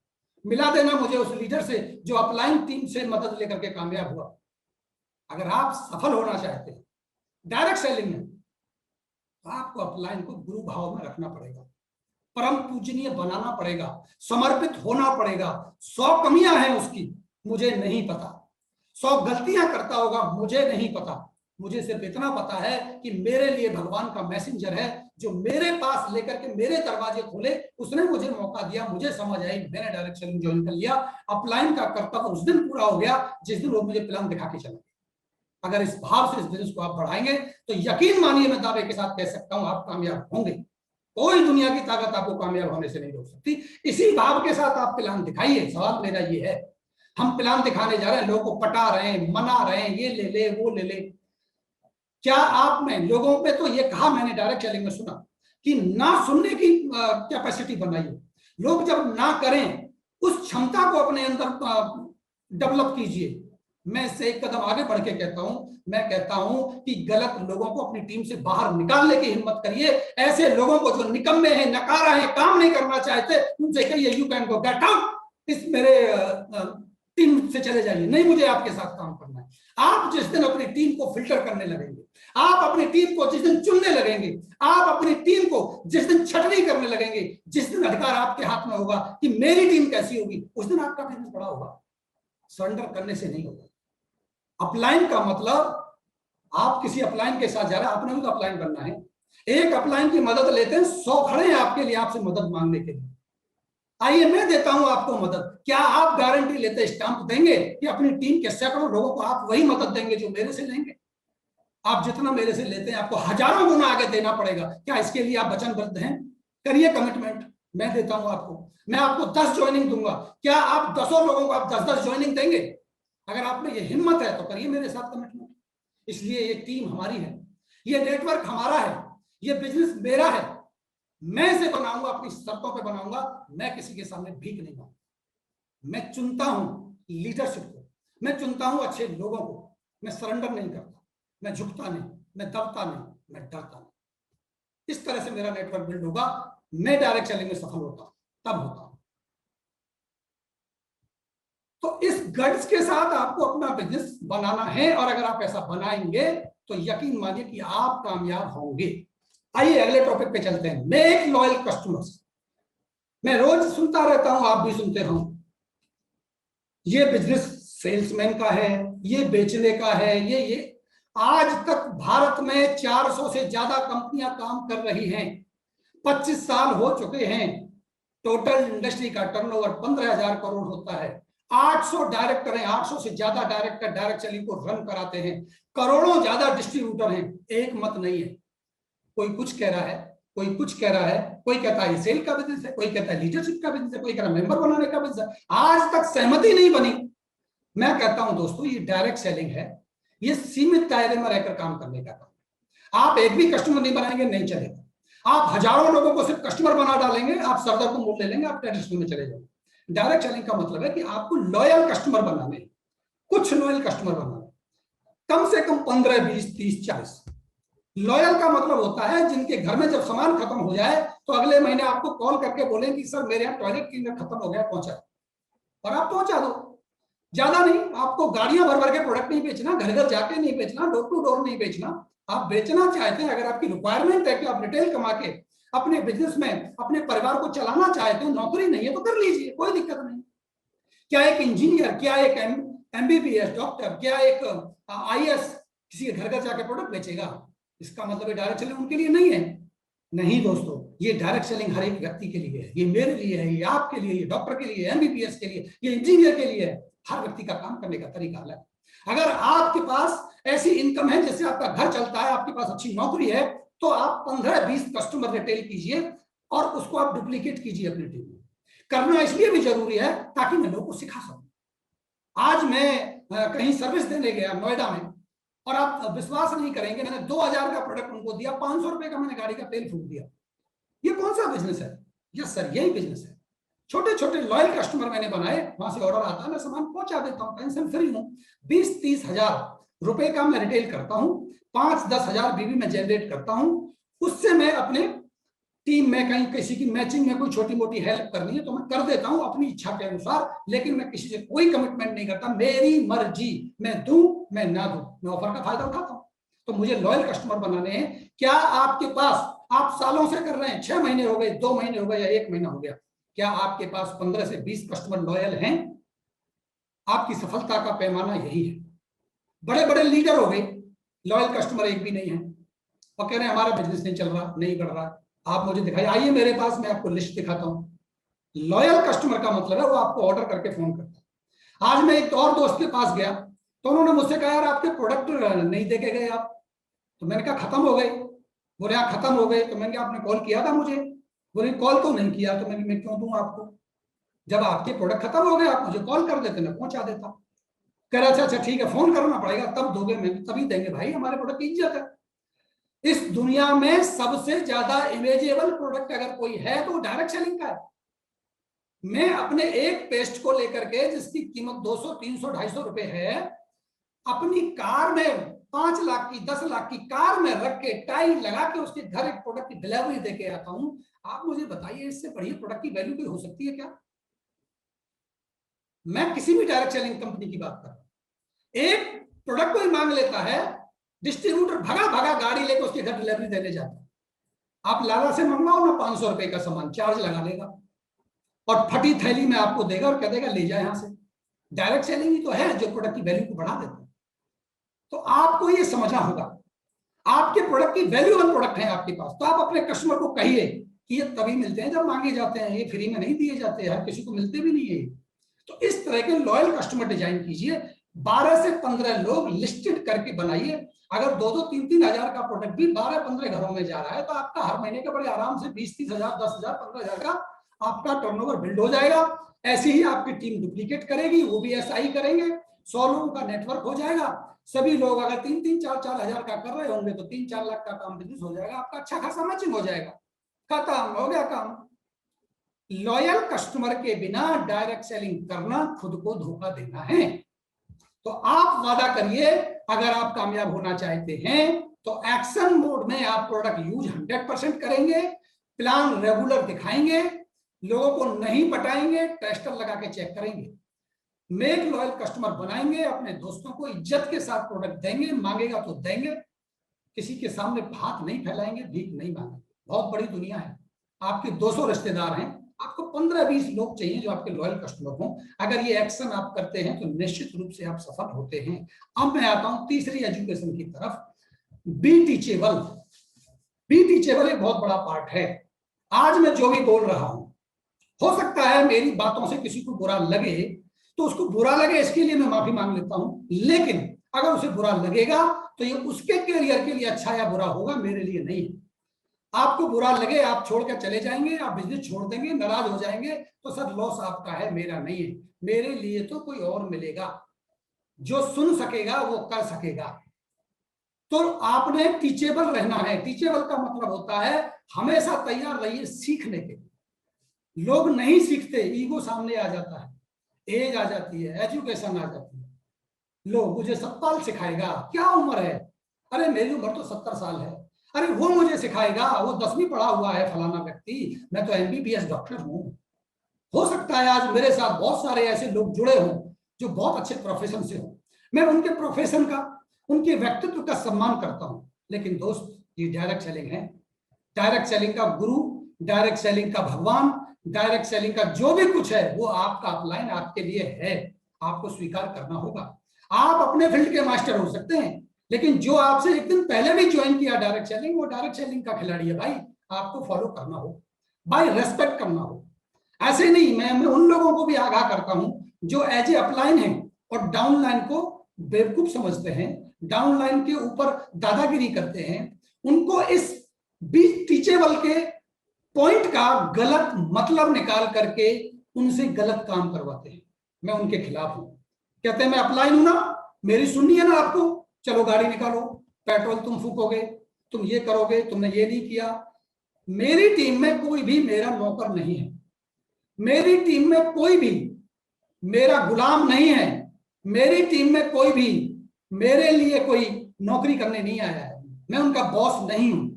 मिला देना मुझे उस लीडर से जो अपलाइन टीम से मदद लेकर के कामयाब हुआ। अगर आप सफल होना चाहते हैं डायरेक्ट सेलिंग में, तो आपको अपलाइन को गुरु भाव में रखना पड़ेगा, परम पूजनीय बनाना पड़ेगा, समर्पित होना पड़ेगा। 100 कमियां हैं उसकी, मुझे नहीं पता, 100 गलतियां करता होगा, मुझे नहीं पता, मुझे सिर्फ इतना पता है कि मेरे लिए भगवान का मैसेंजर है, जो मेरे पास लेकर के मेरे दरवाजे खोले, उसने मुझे मौका दिया, मुझे समझ आई, मैंने डायरेक्ट सेलिंग ज्वाइन कर लिया। अपलाइन का कर्तव्य उस दिन पूरा हो गया जिस दिन वो मुझे प्लान दिखा के चला। अगर इस भाव से इस बिजनेस को आप बढ़ाएंगे तो यकीन मानिए, मैं दावे के साथ कह सकता हूं, आप कामयाब होंगे। कोई दुनिया की ताकत आपको कामयाब होने से नहीं रोक सकती। इसी भाव के साथ आप प्लान दिखाइए। सवाल मेरा ये है, हम प्लान दिखाने जा रहे हैं, लोगों को पटा रहे हैं, मना रहे हैं, ये ले ले वो ले ले। क्या आप में लोगों पे तो ये कहा मैंने डायरेक्ट सेलिंग में सुना कि ना सुनने की कैपेसिटी बनाइए। लोग जब ना करें उस क्षमता को अपने अंदर डेवलप कीजिए। मैं इससे एक कदम आगे बढ़ के कहता हूं, मैं कहता हूं कि गलत लोगों को अपनी टीम से बाहर निकालने की हिम्मत करिए। ऐसे लोगों को जो निकम्मे हैं, नकारा है, काम नहीं करना चाहते, उनसे कहिए you can go get out, इस मेरे टीम से चले जाइए, नहीं मुझे आपके साथ काम करना है। आप जिस दिन अपनी टीम को फिल्टर करने लगेंगे, आप अपनी टीम को जिस दिन चुनने लगेंगे, आप अपनी टीम को जिस दिन छटनी करने लगेंगे, जिस दिन अधिकार आपके हाथ में होगा कि मेरी टीम कैसी होगी, उस दिन आपका बिजनेस बड़ा होगा। सरेंडर करने से नहीं होगा। अपलाइन का मतलब, आप किसी अपलाइन के साथ जा रहे हैं, आपने भी तो अपलाइन बनना है। एक अपलाइन की मदद लेते हैं, 100 खड़े हैं आपके लिए, आपसे मदद मांगने के लिए। आइए मैं देता हूं आपको मदद। क्या आप गारंटी लेते स्टांप देंगे कि अपनी टीम के सैकड़ों लोगों को आप वही मदद देंगे जो मेरे से लेंगे? आप जितना मेरे से लेते हैं आपको हजारों गुना आगे देना पड़ेगा। क्या इसके लिए आप वचनबद्ध हैं? करिए कमिटमेंट, मैं देता हूं आपको। मैं आपको 10 ज्वाइनिंग दूंगा, क्या आप 10 लोगों को आप 10-10 ज्वाइनिंग देंगे? अगर आप में ये हिम्मत है तो करिए मेरे साथ कमिटमेंट। इसलिए ये टीम हमारी है, ये नेटवर्क हमारा है, ये बिजनेस मेरा है। मैं इसे बनाऊंगा, अपनी शर्तों पे बनाऊंगा। मैं किसी के सामने भीख नहीं मांगूंगा। मैं चुनता हूं लीडरशिप को, मैं चुनता हूं अच्छे लोगों को। मैं सरेंडर नहीं करता, मैं झुकता नहीं, मैं दबता नहीं, मैं डरता नहीं। इस तरह से मेरा नेटवर्क बिल्ड होगा। मैं डायरेक्ट सेलिंग में सफल होता हूं, तब होता हूं। तो इस गट्स के साथ आपको अपना बिजनेस बनाना है, और अगर आप ऐसा बनाएंगे तो यकीन मानिए कि आप कामयाब होंगे। आइए अगले टॉपिक पे चलते हैं। Make loyal customers. मैं रोज सुनता रहता हूं, आप भी सुनते रहो, ये बिजनेस सेल्समैन का है, ये बेचने का है, ये आज तक भारत में 400 से ज्यादा कंपनियां काम कर रही हैं। 25 साल हो चुके हैं। टोटल इंडस्ट्री का टर्नओवर 15,000 करोड़ होता है। 800 डायरेक्टर हैं, 800 से ज्यादा डायरेक्टर डायरेक्ट सेलिंग को रन कराते हैं। करोड़ों ज्यादा डिस्ट्रीब्यूटर हैं। एक मत नहीं है। कोई कुछ कह रहा है, कोई कुछ कह रहा है, कोई कहता है सेल का बिजनेस है, कोई कहता है लीडरशिप का बिजनेस है, कोई कह रहा है मेंबर बनाने का बिजनेस है। आज तक सहमति नहीं बनी। मैं कहता हूं दोस्तों, ये डायरेक्ट सेलिंग है, ये सीमित दायरे में रहकर काम करने का काम। आप एक भी कस्टमर नहीं बनाएंगे, नहीं चलेगा। आप हजारों लोगों को सिर्फ कस्टमर बना डालेंगे, आप सरदर को मोड़ ले लेंगे, आप ट्रेडिशनल में चले जाएंगे। डायरेक्ट सेलिंग का मतलब है कि आपको लॉयल कस्टमर बनाने, कुछ लॉयल कस्टमर बनाने, कम से कम 15, 20, 30, 40। लॉयल का मतलब होता है जिनके घर में जब सामान खत्म हो जाए तो अगले महीने आपको कॉल करके बोलें कि सर मेरे यहाँ टॉयलेट क्लीनर खत्म हो गया, पहुंचा, और आप पहुंचा दो। ज्यादा नहीं, आपको गाड़ियां भर भर के प्रोडक्ट नहीं बेचना, घर घर जाके नहीं बेचना, डोर टू डोर नहीं बेचना। आप बेचना चाहते हैं, अगर आपकी रिक्वायरमेंट है कि आप रिटेल कमा के अपने बिजनेस में अपने परिवार को चलाना चाहते हैं, नौकरी नहीं है तो कर लीजिए, कोई दिक्कत नहीं। क्या एक इंजीनियर, क्या एक MBBS डॉक्टर, क्या एक IAS किसी के घर घर जाके प्रोडक्ट बेचेगा? इसका मतलब डायरेक्ट सेलिंग उनके लिए नहीं है। नहीं दोस्तों, ये डायरेक्ट सेलिंग हर एक व्यक्ति के लिए है। ये मेरे लिए है, ये आपके लिए, ये डॉक्टर के लिए, MBBS के लिए, ये इंजीनियर के लिए है। हर व्यक्ति का काम करने का तरीका अलग है। अगर आपके पास ऐसी इनकम है जिससे आपका घर चलता है, आपके पास अच्छी नौकरी है, तो आप 15-20 कस्टमर रिटेल कीजिए और उसको आप डुप्लीकेट कीजिए अपनी टीम में। करना इसलिए भी जरूरी है ताकि मैं लोगों को सिखा सकूं। आज मैं कहीं सर्विस देने गया नोएडा में, और आप विश्वास नहीं करेंगे, मैंने 2000 का प्रोडक्ट उनको दिया, 500 रुपए का मैंने गाड़ी का तेल फूक दिया। ये कौन सा बिजनेस है? यस सर, यही बिजनेस है। छोटे छोटे लॉयल कस्टमर मैंने बनाए, वहां से ऑर्डर आता है, मैं सामान पहुंचा देता हूं, टेंशन फ्री हूं। 20-30 हजार रुपए का मैं रिटेल करता हूं, 5-10 हजार बीवी में जनरेट करता हूं। उससे मैं अपने टीम में कहीं किसी की मैचिंग में कोई छोटी मोटी हेल्प करनी है तो मैं कर देता हूं अपनी इच्छा के अनुसार, लेकिन मैं किसी से कोई कमिटमेंट नहीं करता। मेरी मर्जी, मैं दूं मैं ना दूं, मैं ऑफर का फायदा उठाता हूं। तो मुझे लॉयल कस्टमर बनाने हैं। क्या आपके पास, आप सालों से कर रहे हैं, 6 महीने हो गए, 2 महीने हो गए या 1 महीना हो गया, क्या आपके पास 15 से 20 कस्टमर लॉयल हैं? आपकी सफलता का पैमाना यही है। बड़े बड़े लीडर हो गए, लॉयल कस्टमर एक भी नहीं है, और कह रहे हैं हमारा बिजनेस नहीं चल रहा, नहीं बढ़ रहा। आप मुझे दिखाइए, आइए मेरे पास, मैं आपको लिस्ट दिखाता हूँ। लॉयल कस्टमर का मतलब है वो आपको ऑर्डर करके फोन करता है। आज मैं एक और दोस्त के पास गया तो उन्होंने मुझसे कहा यार आपके प्रोडक्ट नहीं देके गए आप, तो मैंने कहा खत्म हो गए। बोले हाँ खत्म हो गए। तो मैंने कहा आपने कॉल किया था मुझे? बोले कॉल तो नहीं किया। तो मैं क्यों दूं आपको, जब आपके प्रोडक्ट खत्म हो गए आप मुझे कॉल कर देते, मैं पहुंचा देता। कह रहा अच्छा ठीक है, फोन करना पड़ेगा तब दोगे? मैं तभी देंगे भाई, हमारे प्रोडक्ट की इज्जत है। इस दुनिया में सबसे ज्यादा इमेजेबल प्रोडक्ट अगर कोई है तो वो डायरेक्ट सेलिंग का है। मैं अपने एक पेस्ट को लेकर के जिसकी कीमत 200, 300, 250 रुपए है, अपनी कार में 5 लाख की, 10 लाख की कार में रख के टाई लगा के उसके घर एक प्रोडक्ट की डिलीवरी देके आता हूं। आप मुझे बताइए इससे बढ़िया प्रोडक्ट की वैल्यू कोई हो सकती है क्या? मैं किसी भी डायरेक्ट सेलिंग कंपनी की बात कर रहा हूं। एक प्रोडक्ट कोई मांग लेता है, डिस्ट्रीब्यूटर भगा भगा गाड़ी लेकर उसके घर डिलीवरी देने जाता है। आप लाला से मंगवाओ ना 500 रुपए का सामान, चार्ज लगा लेगा और फटी थैली में आपको देगा और कह देगा ले जाए यहां से। डायरेक्ट सेलिंग ही तो है जो प्रोडक्ट की वैल्यू को बढ़ा देता है। तो आपको ये समझना होगा, आपके प्रोडक्ट की वैल्यूएबल प्रोडक्ट है आपके पास, तो आप अपने कस्टमर को कहिए कि ये तभी मिलते हैं जब मांगे जाते हैं, ये फ्री में नहीं दिए जाते, हर किसी को मिलते भी नहीं है। तो इस तरह के लॉयल कस्टमर डिजाइन कीजिए। 12 से 15 लोग लिस्टेड करके बनाइए। अगर 2-2, 3-3 हजार का प्रोडक्ट भी 12-15 घरों में जा रहा है तो आपका हर महीने का बड़े आराम से 20-30 हजार, 10,000, 15,000 का आपका टर्नओवर बिल्ड हो जाएगा। ऐसे ही आपकी टीम डुप्लीकेट करेगी, वो भी ऐसा ही करेंगे। 100 लोगों का नेटवर्क हो जाएगा। सभी लोग अगर 3-3, 4-4 हजार का कर रहे होंगे तो 3-4 लाख का काम बिजनेस हो जाएगा। आपका अच्छा खासा मैचिंग हो जाएगा, खत्म हो गया काम। लॉयल कस्टमर के बिना डायरेक्ट सेलिंग करना खुद को धोखा देना है। तो आप वादा करिए, अगर आप कामयाब होना चाहते हैं तो एक्शन मोड में आप प्रोडक्ट यूज 100% करेंगे, प्लान रेगुलर दिखाएंगे, लोगों को नहीं पटाएंगे, टेस्टर लगा के चेक करेंगे, मेक लॉयल कस्टमर बनाएंगे, अपने दोस्तों को इज्जत के साथ प्रोडक्ट देंगे, मांगेगा तो देंगे, किसी के सामने हाथ नहीं फैलाएंगे, भीख नहीं मांगेंगे। बहुत बड़ी दुनिया है, आपके 200 रिश्तेदार हैं, आपको 15-20 लोग चाहिए जो आपके लॉयल कस्टमर हों। अगर ये एक्शन आप करते हैं तो निश्चित रूप से आप सफल होते हैं। अब मैं आता हूं तीसरी एजुकेशन की तरफ, बी टीचेबल। बी टीचेबल एक बहुत बड़ा पार्ट है। आज मैं जो भी बोल रहा हूं, हो सकता है मेरी बातों से किसी को बुरा लगे, तो उसको बुरा लगे इसके लिए मैं माफी मांग लेता हूं, लेकिन अगर उसे बुरा लगेगा तो ये उसके करियर के लिए अच्छा या बुरा होगा, मेरे लिए नहीं। आपको बुरा लगे, आप छोड़कर चले जाएंगे, आप बिजनेस छोड़ देंगे, नाराज हो जाएंगे, तो सर लॉस आपका है, मेरा नहीं है। मेरे लिए तो कोई और मिलेगा जो सुन सकेगा, वो कर सकेगा। तो आपने टीचेबल रहना है। टीचेबल का मतलब होता है हमेशा तैयार रहिए सीखने के। लोग नहीं सीखते, ईगो सामने आ जाता है, एज आ जाती है, एजुकेशन आ जाती है। लोग मुझे 7 साल सिखाएगा, क्या उम्र है? अरे मेरी उम्र तो 70 साल है। अरे वो मुझे सिखाएगा, वो 10वीं पढ़ा हुआ है फलाना व्यक्ति, मैं तो MBBS डॉक्टर हूं। हो सकता है आज मेरे साथ बहुत सारे ऐसे लोग जुड़े हों जो बहुत अच्छे प्रोफेशन से हो, मैं उनके प्रोफेशन का, उनके व्यक्तित्व का सम्मान करता हूं। लेकिन दोस्त, ये डायरेक्ट सेलिंग है। डायरेक्ट सेलिंग का गुरु, डायरेक्ट सेलिंग का भगवान, डायरेक्ट सेलिंग का जो भी कुछ है वो आपका अपलाइन आपके लिए है, आपको स्वीकार करना होगा। आप अपने फील्ड के मास्टर हो सकते हैं, लेकिन जो आपसे एक दिन पहले भी ज्वाइन किया डायरेक्ट सेलिंग, वो डायरेक्ट सेलिंग का खिलाड़ी है भाई, आपको फॉलो करना हो, भाई रेस्पेक्ट करना हो। ऐसे नहीं, मैं उन लोगों को भी आगाह करता हूं जो एज ए अपलाइन है और डाउनलाइन को बेवकूफ समझते हैं, डाउनलाइन के ऊपर दादागिरी करते हैं, उनको इस बी टीचेबल के पॉइंट का गलत मतलब निकाल करके उनसे गलत काम करवाते हैं। मैं उनके खिलाफ हूं। कहते हैं मैं अपलाइन हूं ना, मेरी सुननी है ना आपको, चलो गाड़ी निकालो, पेट्रोल तुम फूकोगे, तुम ये करोगे, तुमने ये नहीं किया। मेरी टीम में कोई भी मेरा नौकर नहीं है, मेरी टीम में कोई भी मेरा गुलाम नहीं है, मेरी टीम में कोई भी मेरे लिए कोई नौकरी करने नहीं आया है, मैं उनका बॉस नहीं हूं,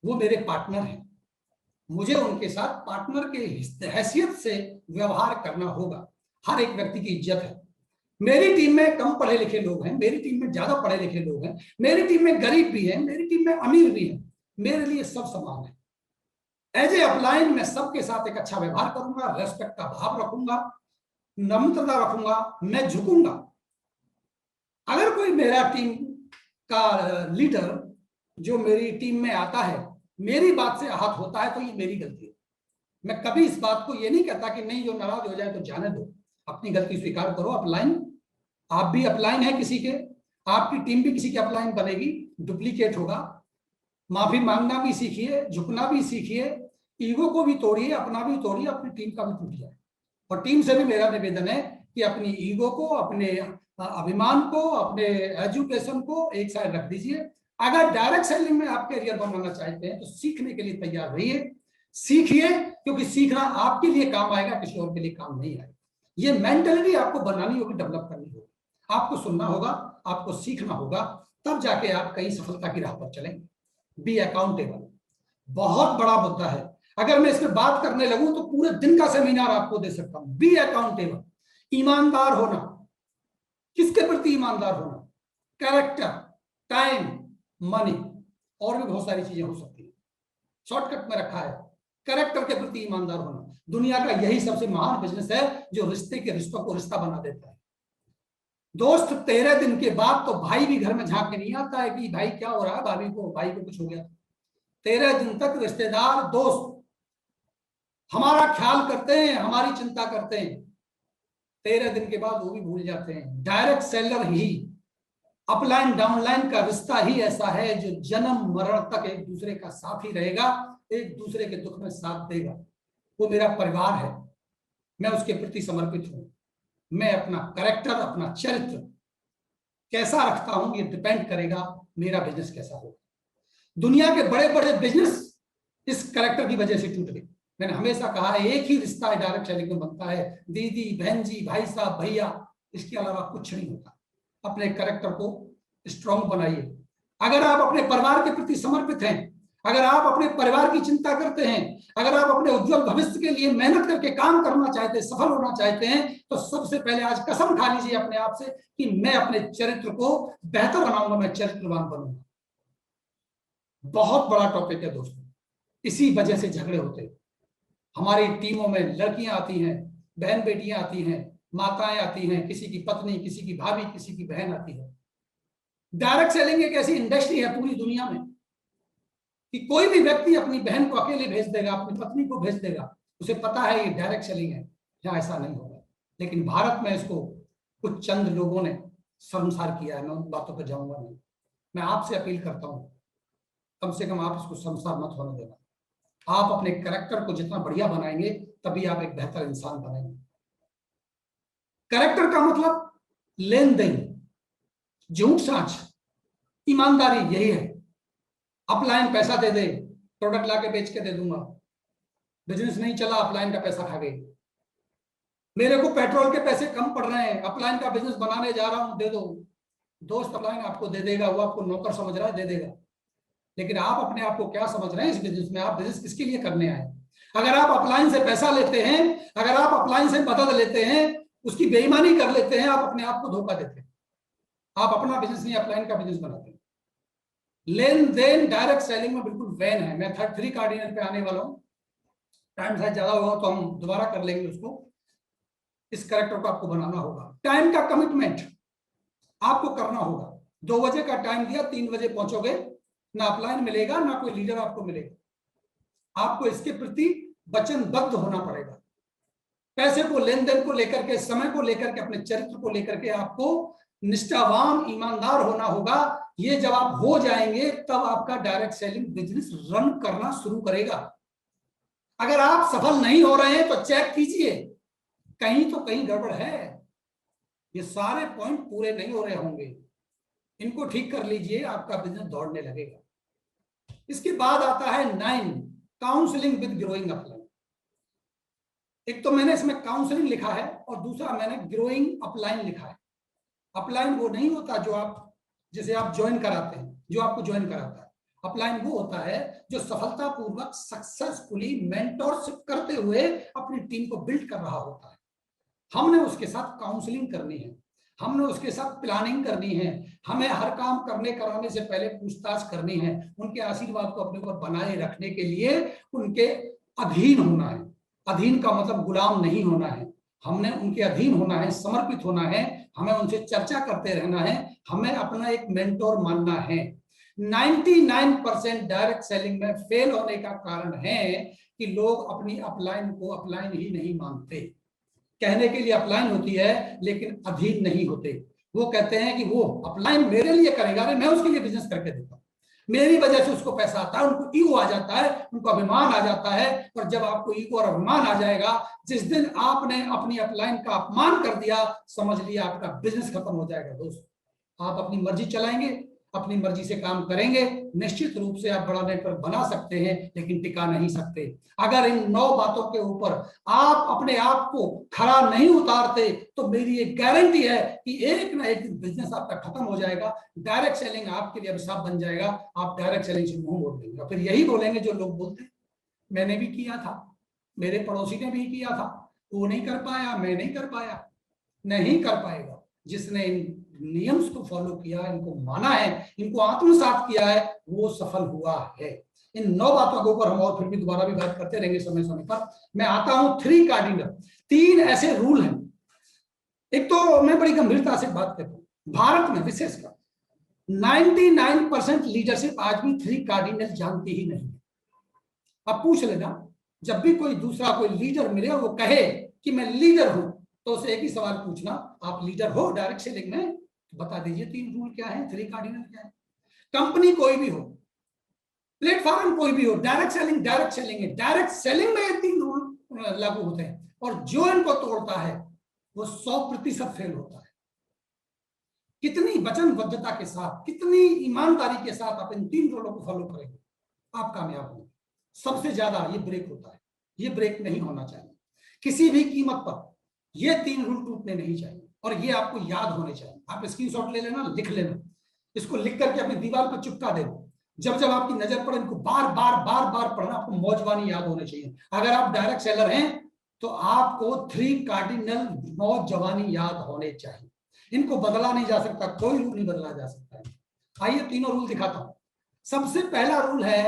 वो मेरे पार्टनर हैं। मुझे उनके साथ पार्टनर के हैसियत से व्यवहार करना होगा। हर एक व्यक्ति की इज्जत है। मेरी टीम में कम पढ़े लिखे लोग हैं, मेरी टीम में ज्यादा पढ़े लिखे लोग हैं, मेरी टीम में गरीब भी है, मेरी टीम में अमीर भी है, मेरे लिए सब समान है। एज ए अपलाइन मैं सबके साथ एक अच्छा व्यवहार करूंगा, रेस्पेक्ट का भाव रखूंगा, नम्रता रखूंगा, मैं झुकूंगा। अगर कोई मेरा टीम का लीडर जो मेरी टीम में आता है, मेरी बात से आहत होता है, तो ये मेरी गलती है। मैं कभी इस बात को ये नहीं कहता कि नहीं, जो नाराज हो जाए तो जाने दो, अपनी गलती स्वीकार करो। अपलाइन, आप भी अपलाइन है किसी के, आपकी टीम भी किसी की अपलाइन बनेगी, डुप्लीकेट होगा। माफी मांगना भी सीखिए, झुकना भी सीखिए, ईगो को भी तोड़िए, अपना भी तोड़िए, अपनी टीम का भी टूट जाए। और टीम से भी मेरा निवेदन है कि अपनी ईगो को, अपने अभिमान को, अपने एजुकेशन को एक साइड रख दीजिए। अगर डायरेक्ट सेलिंग में आप कैरियर बनाना चाहते हैं तो सीखने के लिए तैयार रहिए, सीखिए, क्योंकि सीखना आपके लिए काम आएगा, किसी और के लिए काम नहीं आएगा। ये मेंटलिटी आपको बनानी होगी, डेवलप करनी होगी। आपको सुनना होगा, आपको सीखना होगा, तब जाके आप कहीं सफलता की राह पर चलेंगे। बी अकाउंटेबल बहुत बड़ा मुद्दा है। अगर मैं इसमें बात करने लगूं तो पूरे दिन का सेमिनार आपको दे सकता हूं। बी अकाउंटेबल, ईमानदार होना। किसके प्रति ईमानदार होना? कैरेक्टर, टाइम, मनी, और भी बहुत सारी चीजें हो सकती है, शॉर्टकट में रखा है। कैरेक्टर के प्रति ईमानदार होना दुनिया का यही सबसे महान बिजनेस है, जो रिश्ते के रिश्तों को रिश्ता बना देता है। दोस्त 13 दिन के बाद तो भाई भी घर में झांक के नहीं आता है कि भाई क्या हो रहा है, भाभी को, भाई को कुछ हो गया। 13 दिन तक रिश्तेदार, दोस्त हमारा ख्याल करते हैं, हमारी चिंता करते हैं। 13 दिन के बाद वो भी भूल जाते हैं। डायरेक्ट सेलर ही, अपलाइन डाउनलाइन का रिश्ता ही ऐसा है जो जन्म मरण तक एक दूसरे का साथ ही रहेगा, एक दूसरे के दुख में साथ देगा। वो मेरा परिवार है, मैं उसके प्रति समर्पित हूं। मैं अपना कैरेक्टर, अपना चरित्र कैसा रखता हूं, ये डिपेंड करेगा मेरा बिजनेस कैसा होगा। दुनिया के बड़े बड़े बिजनेस इस कैरेक्टर की वजह से टूट गए। मैंने हमेशा कहा है, एक ही रिश्ता है डायरेक्ट सेलिंग में बनता है, दीदी, बहन जी, भाई साहब, भैया, इसके अलावा कुछ नहीं होता। अपने कैरेक्टर को स्ट्रॉन्ग बनाइए। अगर आप अपने परिवार के प्रति समर्पित हैं, अगर आप अपने परिवार की चिंता करते हैं, अगर आप अपने उज्जवल भविष्य के लिए मेहनत करके काम करना चाहते हैं, सफल होना चाहते हैं, तो सबसे पहले आज कसम खा लीजिए अपने आप से कि मैं अपने चरित्र को बेहतर बनाऊंगा, मैं चरित्रवान बनूंगा। बहुत बड़ा टॉपिक है दोस्तों, इसी वजह से झगड़े होते हैं। हमारी टीमों में लड़कियां आती हैं, बहन बेटियां आती हैं, माताएं आती हैं, किसी की पत्नी, किसी की भाभी, किसी की बहन आती है। डायरेक्ट सेलिंग एक ऐसी इंडस्ट्री है पूरी दुनिया में कि कोई भी व्यक्ति अपनी बहन को अकेले भेज देगा, अपनी पत्नी को भेज देगा, उसे पता है ये डायरेक्ट सेलिंग है। यहाँ ऐसा नहीं होगा, लेकिन भारत में इसको कुछ चंद लोगों ने शर्मसार किया है। मैं उन बातों पर जाऊंगा नहीं। मैं आपसे अपील करता हूं, कम से कम आप इसको शर्मसार मत होने देना। आप अपने कैरेक्टर को जितना बढ़िया बनाएंगे, तभी आप एक बेहतर इंसान बनेंगे। कैरेक्टर का मतलब लेन देन, झूठ साच, ईमानदारी, यही है। अपलाइन पैसा दे दे, प्रोडक्ट लाके बेच के दे दूंगा, बिजनेस नहीं चला, अपलाइन का पैसा खा गई। मेरे को पेट्रोल के पैसे कम पड़ रहे हैं, अपलाइन का बिजनेस बनाने जा रहा हूं, दे दो। दोस्त अपलाइन आपको दे देगा, वो आपको नौकर समझ रहा है, दे देगा। लेकिन आप अपने आप को क्या समझ रहे हैं इस बिजनेस में? आप बिजनेस किसके लिए करने आए? अगर आप अपलाइन से पैसा लेते हैं, अगर आप अपलाइन से मदद लेते हैं, उसकी बेईमानी कर लेते हैं, आप अपने आप को धोखा देते हैं। आप अपना बिजनेस नहीं, अपलाइन का बिजनेस बनाते हैं। लेन देन डायरेक्ट सेलिंग में बिल्कुल वैन है। मैं 3 कार्डिनल पे आने वाला हूं, टाइम शायद ज्यादा होगा तो हम दोबारा कर लेंगे उसको। इस कैरेक्टर को आपको बनाना होगा। टाइम का कमिटमेंट आपको करना होगा। 2 बजे का टाइम दिया, 3 बजे पहुंचोगे, ना अपलाइन मिलेगा, ना कोई लीडर आपको मिलेगा। आपको इसके प्रति वचनबद्ध होना पड़ेगा। पैसे को, लेन देन को लेकर के, समय को लेकर के, अपने चरित्र को लेकर के आपको निष्ठावान, ईमानदार होना होगा। ये जब आप हो जाएंगे, तब आपका डायरेक्ट सेलिंग बिजनेस रन करना शुरू करेगा। अगर आप सफल नहीं हो रहे हैं तो चेक कीजिए, कहीं तो कहीं गड़बड़ है। ये सारे पॉइंट पूरे नहीं हो रहे होंगे, इनको ठीक कर लीजिए, आपका बिजनेस दौड़ने लगेगा। इसके बाद आता है 9, काउंसलिंग विद ग्रोइंग अपलाइन। एक तो मैंने इसमें काउंसलिंग लिखा है और दूसरा मैंने ग्रोइंग अपलाइन लिखा है। अपलाइन वो नहीं होता जो आप, जिसे आप ज्वाइन कराते हैं, जो आपको ज्वाइन कराता है। अपलाइन वो होता है जो सफलतापूर्वक, सक्सेसफुली मेंटरशिप करते हुए अपनी टीम को बिल्ड कर रहा होता है। हमने उसके साथ काउंसलिंग करनी है, हमने उसके साथ प्लानिंग करनी है, हमें हर काम करने कराने से पहले पूछताछ करनी है, उनके आशीर्वाद को अपने ऊपर बनाए रखने के लिए उनके अधीन होना है। अधीन का मतलब गुलाम नहीं होना है। हमने उनके अधीन होना है, समर्पित होना है, हमें उनसे चर्चा करते रहना है, हमें अपना एक मेंटोर मानना है। 99% डायरेक्ट सेलिंग में फेल होने का कारण है कि लोग अपनी अपलाइन को अपलाइन ही नहीं मानते। कहने के लिए अपलाइन होती है लेकिन अधीन नहीं होते। वो कहते हैं कि वो अपलाइन मेरे लिए करेगा, अरे मैं उसके लिए बिजनेस करके देता हूं, मेरी वजह से उसको पैसा आता है। उनको ईगो आ जाता है, उनको अभिमान आ जाता है। और जब आपको ईगो और अभिमान आ जाएगा, जिस दिन आपने अपनी अपलाइन का अपमान कर दिया, समझ लिया आपका बिजनेस खत्म हो जाएगा। दोस्त, आप अपनी मर्जी चलाएंगे, अपनी मर्जी से काम करेंगे, निश्चित रूप से आप बड़ा नेटवर्क बना सकते हैं, लेकिन टिका नहीं सकते। अगर इन 9 बातों के ऊपर आप अपने आप को खरा नहीं उतारते, तो मेरी एक गारंटी है कि एक ना एक दिन बिजनेस आपका खत्म हो जाएगा। डायरेक्ट सेलिंग आपके लिए अभिशाप बन जाएगा। आप डायरेक्ट सेलिंग से मुंह मोड़ देंगे, फिर यही बोलेंगे जो लोग बोलते हैं, मैंने भी किया था, मेरे पड़ोसी ने भी किया था, वो नहीं कर पाया, मैं नहीं कर पाया। नहीं कर पाएगा। जिसने इन नियम्स को फॉलो किया, इनको माना है, इनको आत्मसात किया है, वो सफल हुआ है। इन 9 बातों के ऊपर हम और फिर भी दोबारा भी बात करते रहेंगे समय समय पर। मैं आता हूं 3 कार्डिनल, 3 ऐसे रूल हैं। एक तो मैं बड़ी गंभीरता से बात करता हूं, भारत में विशेषकर 99% लीडरशिप आज भी 3 कार्डिनल जानती ही नहीं। अब पूछ लेना, जब भी कोई दूसरा कोई लीडर मिले और वो कहे कि मैं लीडर हूं, तो उसे एक ही सवाल पूछना, आप लीडर हो डायरेक्ट सेलिंग में? बता दीजिए 3 रूल क्या है, 3 कार्डिनल क्या है। कंपनी कोई भी हो, प्लेटफॉर्म कोई भी हो, डायरेक्ट सेलिंग है। डायरेक्ट सेलिंग में ये 3 रूल लागू होते हैं, और जो इनको तोड़ता है वो 100% फेल होता है। कितनी वचनबद्धता के साथ, कितनी ईमानदारी के साथ आप इन 3 रूलों को फॉलो करेंगे, आप कामयाब होंगे। सबसे ज्यादा ये ब्रेक होता है, ये ब्रेक नहीं होना चाहिए किसी भी कीमत पर। ये 3 रूल टूटने नहीं चाहिए, और ये आपको याद होने चाहिए। आप स्क्रीनशॉट ले लेना, लिख लेना, इसको लिख करके अपनी दीवार पर चिपका देना। जब जब आपकी नजर पड़े, इनको बार बार बार बार पढ़ना, आपको मौजवानी याद होनी चाहिए। अगर आप डायरेक्ट सेलर हैं तो आपको 3 कार्डिनल मौजवानी याद होने चाहिए। इनको बदला नहीं जा सकता, कोई रूल नहीं बदला जा सकता है। आइए तीनों रूल दिखाता हूं। सबसे पहला रूल है,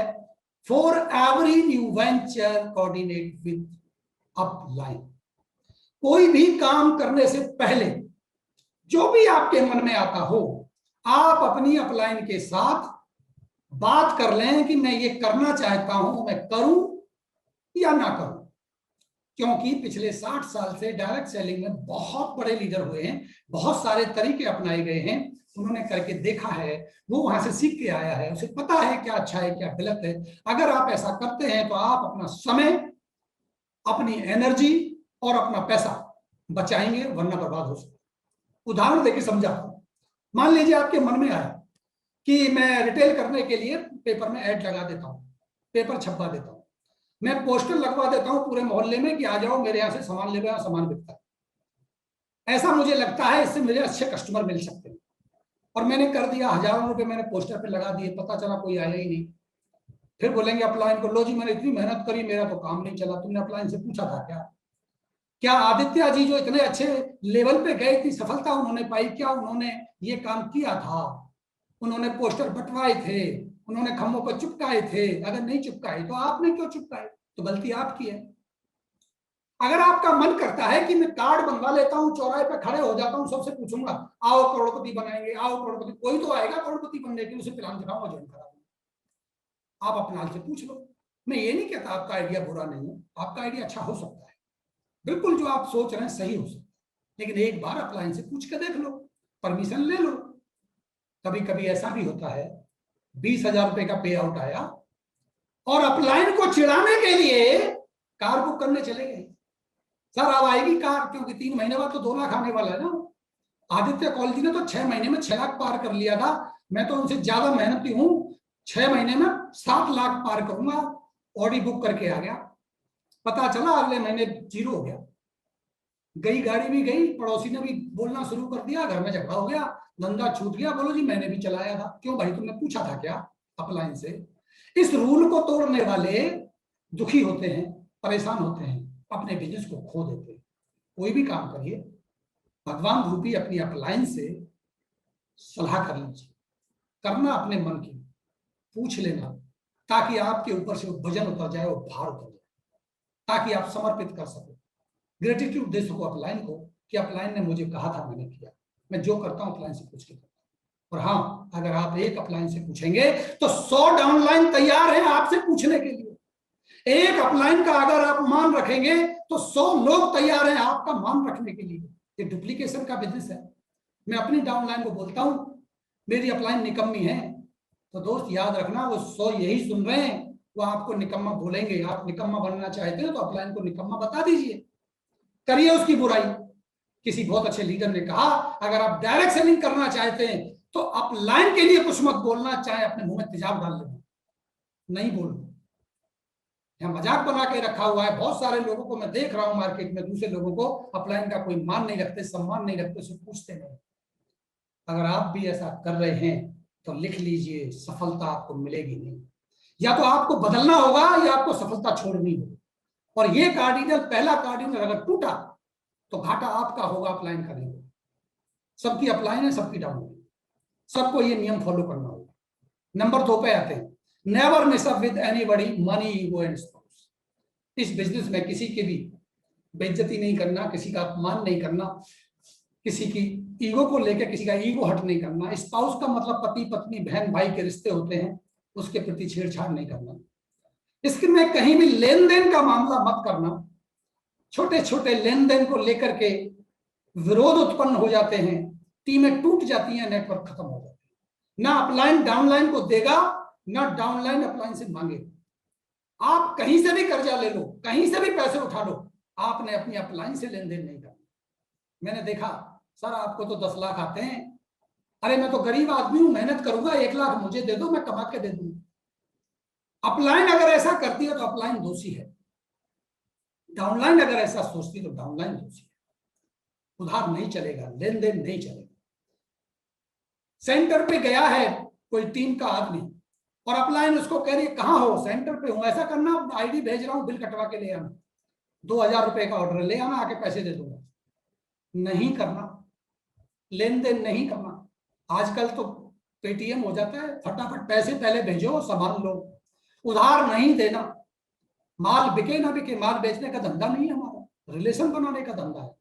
for every new venture coordinate with upline. कोई भी काम करने से पहले जो भी आपके मन में आता हो, आप अपनी अपलाइन के साथ बात कर लें कि मैं ये करना चाहता हूं, मैं करूं या ना करूं। क्योंकि पिछले 60 साल से डायरेक्ट सेलिंग में बहुत बड़े लीडर हुए हैं, बहुत सारे तरीके अपनाए गए हैं, उन्होंने करके देखा है, वो वहां से सीख के आया है, उसे पता है क्या अच्छा है क्या गलत है। अगर आप ऐसा करते हैं तो आप अपना समय, अपनी एनर्जी और अपना पैसा बचाएंगे, वरना बर्बाद हो सकते। उदाहरण देके समझाता हूं। मान लीजिए आपके मन में आया कि मैं रिटेल करने के लिए पेपर में ऐड लगा देता हूं, पेपर छपवा देता हूं, मैं पोस्टर लगवा देता हूं पूरे मोहल्ले में कि आ जाओ मेरे यहां से सामान ले, यहां सामान बिकता है। ऐसा मुझे लगता है इससे मुझे अच्छे कस्टमर मिल सकते हैं, और मैंने कर दिया। हजारों रुपए मैंने पोस्टर पे लगा दिए, पता चला कोई आया ही नहीं। फिर बोलेंगे अपलाइन को, लो जी मैंने इतनी मेहनत करी, मेरा तो काम नहीं चला, तुमने अपलाइन से पूछा था क्या? क्या आदित्य जी जो इतने अच्छे लेवल पे गए, इतनी सफलता उन्होंने पाई, क्या उन्होंने ये काम किया था? उन्होंने पोस्टर बंटवाए थे, उन्होंने खम्भों पर चिपकाए थे? अगर नहीं चिपकाए तो आपने क्यों चिपकाए? तो गलती आपकी है। अगर आपका मन करता है कि मैं कार्ड बनवा लेता हूं, चौराहे पे खड़े हो जाता हूं, सबसे पूछूंगा आओ करोड़पति बनाएंगे, आओ करोड़पति, कोई तो आएगा करोड़पति बनने के लिए, उसे प्लान दिखाऊंगा, ज्वाइन करा दूंगा। आप अपना से पूछ लो। मैं ये नहीं कहता आपका आइडिया बुरा नहीं है, आपका आइडिया अच्छा हो सकता है, बिल्कुल जो आप सोच रहे हैं सही हो सकता है, लेकिन एक बार अपलाइन से पूछ के देख लो, परमिशन ले लो। कभी कभी ऐसा भी होता है 20,000 रुपए का पे आउट आया और अपलाइन को चिढ़ाने के लिए कार बुक करने चले गए। सर अब आएगी कार, क्योंकि 3 महीने बाद तो 2 लाख आने वाला है ना। आदित्य कॉलेज ने तो 6 महीने में 6 लाख पार कर लिया था, मैं तो उनसे ज्यादा मेहनती हूं, 6 महीने में 7 लाख पार करूंगा। ऑडी बुक करके आ गया, पता चला अगले महीने 0 हो गया। गई गाड़ी भी गई, पड़ोसी ने भी बोलना शुरू कर दिया, घर में झगड़ा हो गया, धंधा छूट गया। बोलो जी मैंने भी चलाया था। क्यों भाई, तुमने पूछा था क्या अपलाइन से? इस रूल को तोड़ने वाले दुखी होते हैं, परेशान होते हैं, अपने बिजनेस को खो देते हैं। कोई भी काम करिए, भगवान रूपी अपनी अपलाइन से सलाह कर लीजिए, करना अपने मन की, पूछ लेना, ताकि आपके ऊपर से वो वजन उतर जाए, वो भार उतर जाए, ताकि आप समर्पित कर सको। ग्रेटिट्यूड दे सको अपलाइन को कि अपलाइन ने मुझे कहा था, मैंने किया। मैं जो करता हूं अपलाइन से पूछ के करता हूं। और हाँ, अगर आप एक अपलाइन से पूछेंगे तो 100 डाउनलाइन तैयार है आपसे पूछने के लिए। एक अपलाइन का अगर आप मान रखेंगे तो 100 लोग तैयार हैं आपका मान रखने के लिए। ये डुप्लीकेशन का बिजनेस है। मैं अपनी डाउनलाइन को बोलता हूं मेरी अपलाइन निकम्मी है, तो दोस्त याद रखना वो 100 यही सुन रहे हैं, वो आपको निकम्मा बोलेंगे। आप निकम्मा बनना चाहते हो तो अपलाइन को निकम्मा बता दीजिए, करिए उसकी बुराई। किसी बहुत अच्छे लीडर ने कहा अगर आप डायरेक्ट सेलिंग करना चाहते हैं तो अपलाइन के लिए कुछ मत बोलना, चाहे अपने मुंह में तेजाब डाल लेना, नहीं बोलना। यहाँ मजाक बना के रखा हुआ है। बहुत सारे लोगों को मैं देख रहा हूं मार्केट में, दूसरे लोगों को अपलाइन का कोई मान नहीं रखते, सम्मान नहीं रखते, उससे पूछते नहीं। अगर आप भी ऐसा कर रहे हैं तो लिख लीजिए, सफलता आपको मिलेगी नहीं। या तो आपको बदलना होगा या आपको सफलता छोड़नी होगी। और ये कार्डिनल, पहला कार्डिनल अगर टूटा तो घाटा आपका होगा, अपलाइन का नहीं होगा। सबकी अपलाइन है, सबकी डाउन है, सबको ये नियम फॉलो करना होगा। नंबर 2 पे आते हैं, never mess up with anybody money ego and spouse. इस बिजनेस में किसी की भी बेइज्जती नहीं करना, किसी का अपमान नहीं करना, किसी की ईगो को लेकर किसी का ईगो हट नहीं करना। स्पाउस का मतलब पति पत्नी बहन भाई के रिश्ते होते हैं, उसके प्रति छेड़छाड़ नहीं करना। इसके में कहीं भी लेन देन का मामला मत करना। छोटे छोटे लेन देन को लेकर के विरोध उत्पन्न हो जाते हैं, टीमें टूट जाती हैं, नेटवर्क खत्म हो जाता है। ना अपलाइन डाउनलाइन को देगा, ना डाउनलाइन अपलाइन से मांगेगा। आप कहीं से भी कर्जा ले लो, कहीं से भी पैसे उठा लो, आपने अपनी अपलाइन से लेन देन नहीं करना। मैंने देखा सर आपको तो 10 लाख आते हैं, अरे मैं तो गरीब आदमी हूं, मेहनत करूंगा, 1 लाख मुझे दे दो, मैं कमा के दे दूंगा। अपलाइन अगर ऐसा करती है तो अपलाइन दोषी है, डाउनलाइन अगर ऐसा सोचती तो डाउनलाइन दोषी है। उधार नहीं चलेगा, लेन देन नहीं चलेगा। सेंटर पे गया है कोई टीम का आदमी और अपलाइन उसको कह रही है कहां हो, सेंटर पे हूं, ऐसा करना, आईडी भेज रहा हूं, बिल कटवा के ले आना, 2000 रुपए का ऑर्डर ले आना, आके पैसे दे दूंगा। नहीं करना, लेन देन नहीं करना। आजकल तो पेटीएम हो जाता है, फटाफट पैसे पहले भेजो, संभाल लो। उधार नहीं देना। माल बिके ना बिके, माल बेचने का धंधा नहीं है हमारा, रिलेशन बनाने का धंधा है।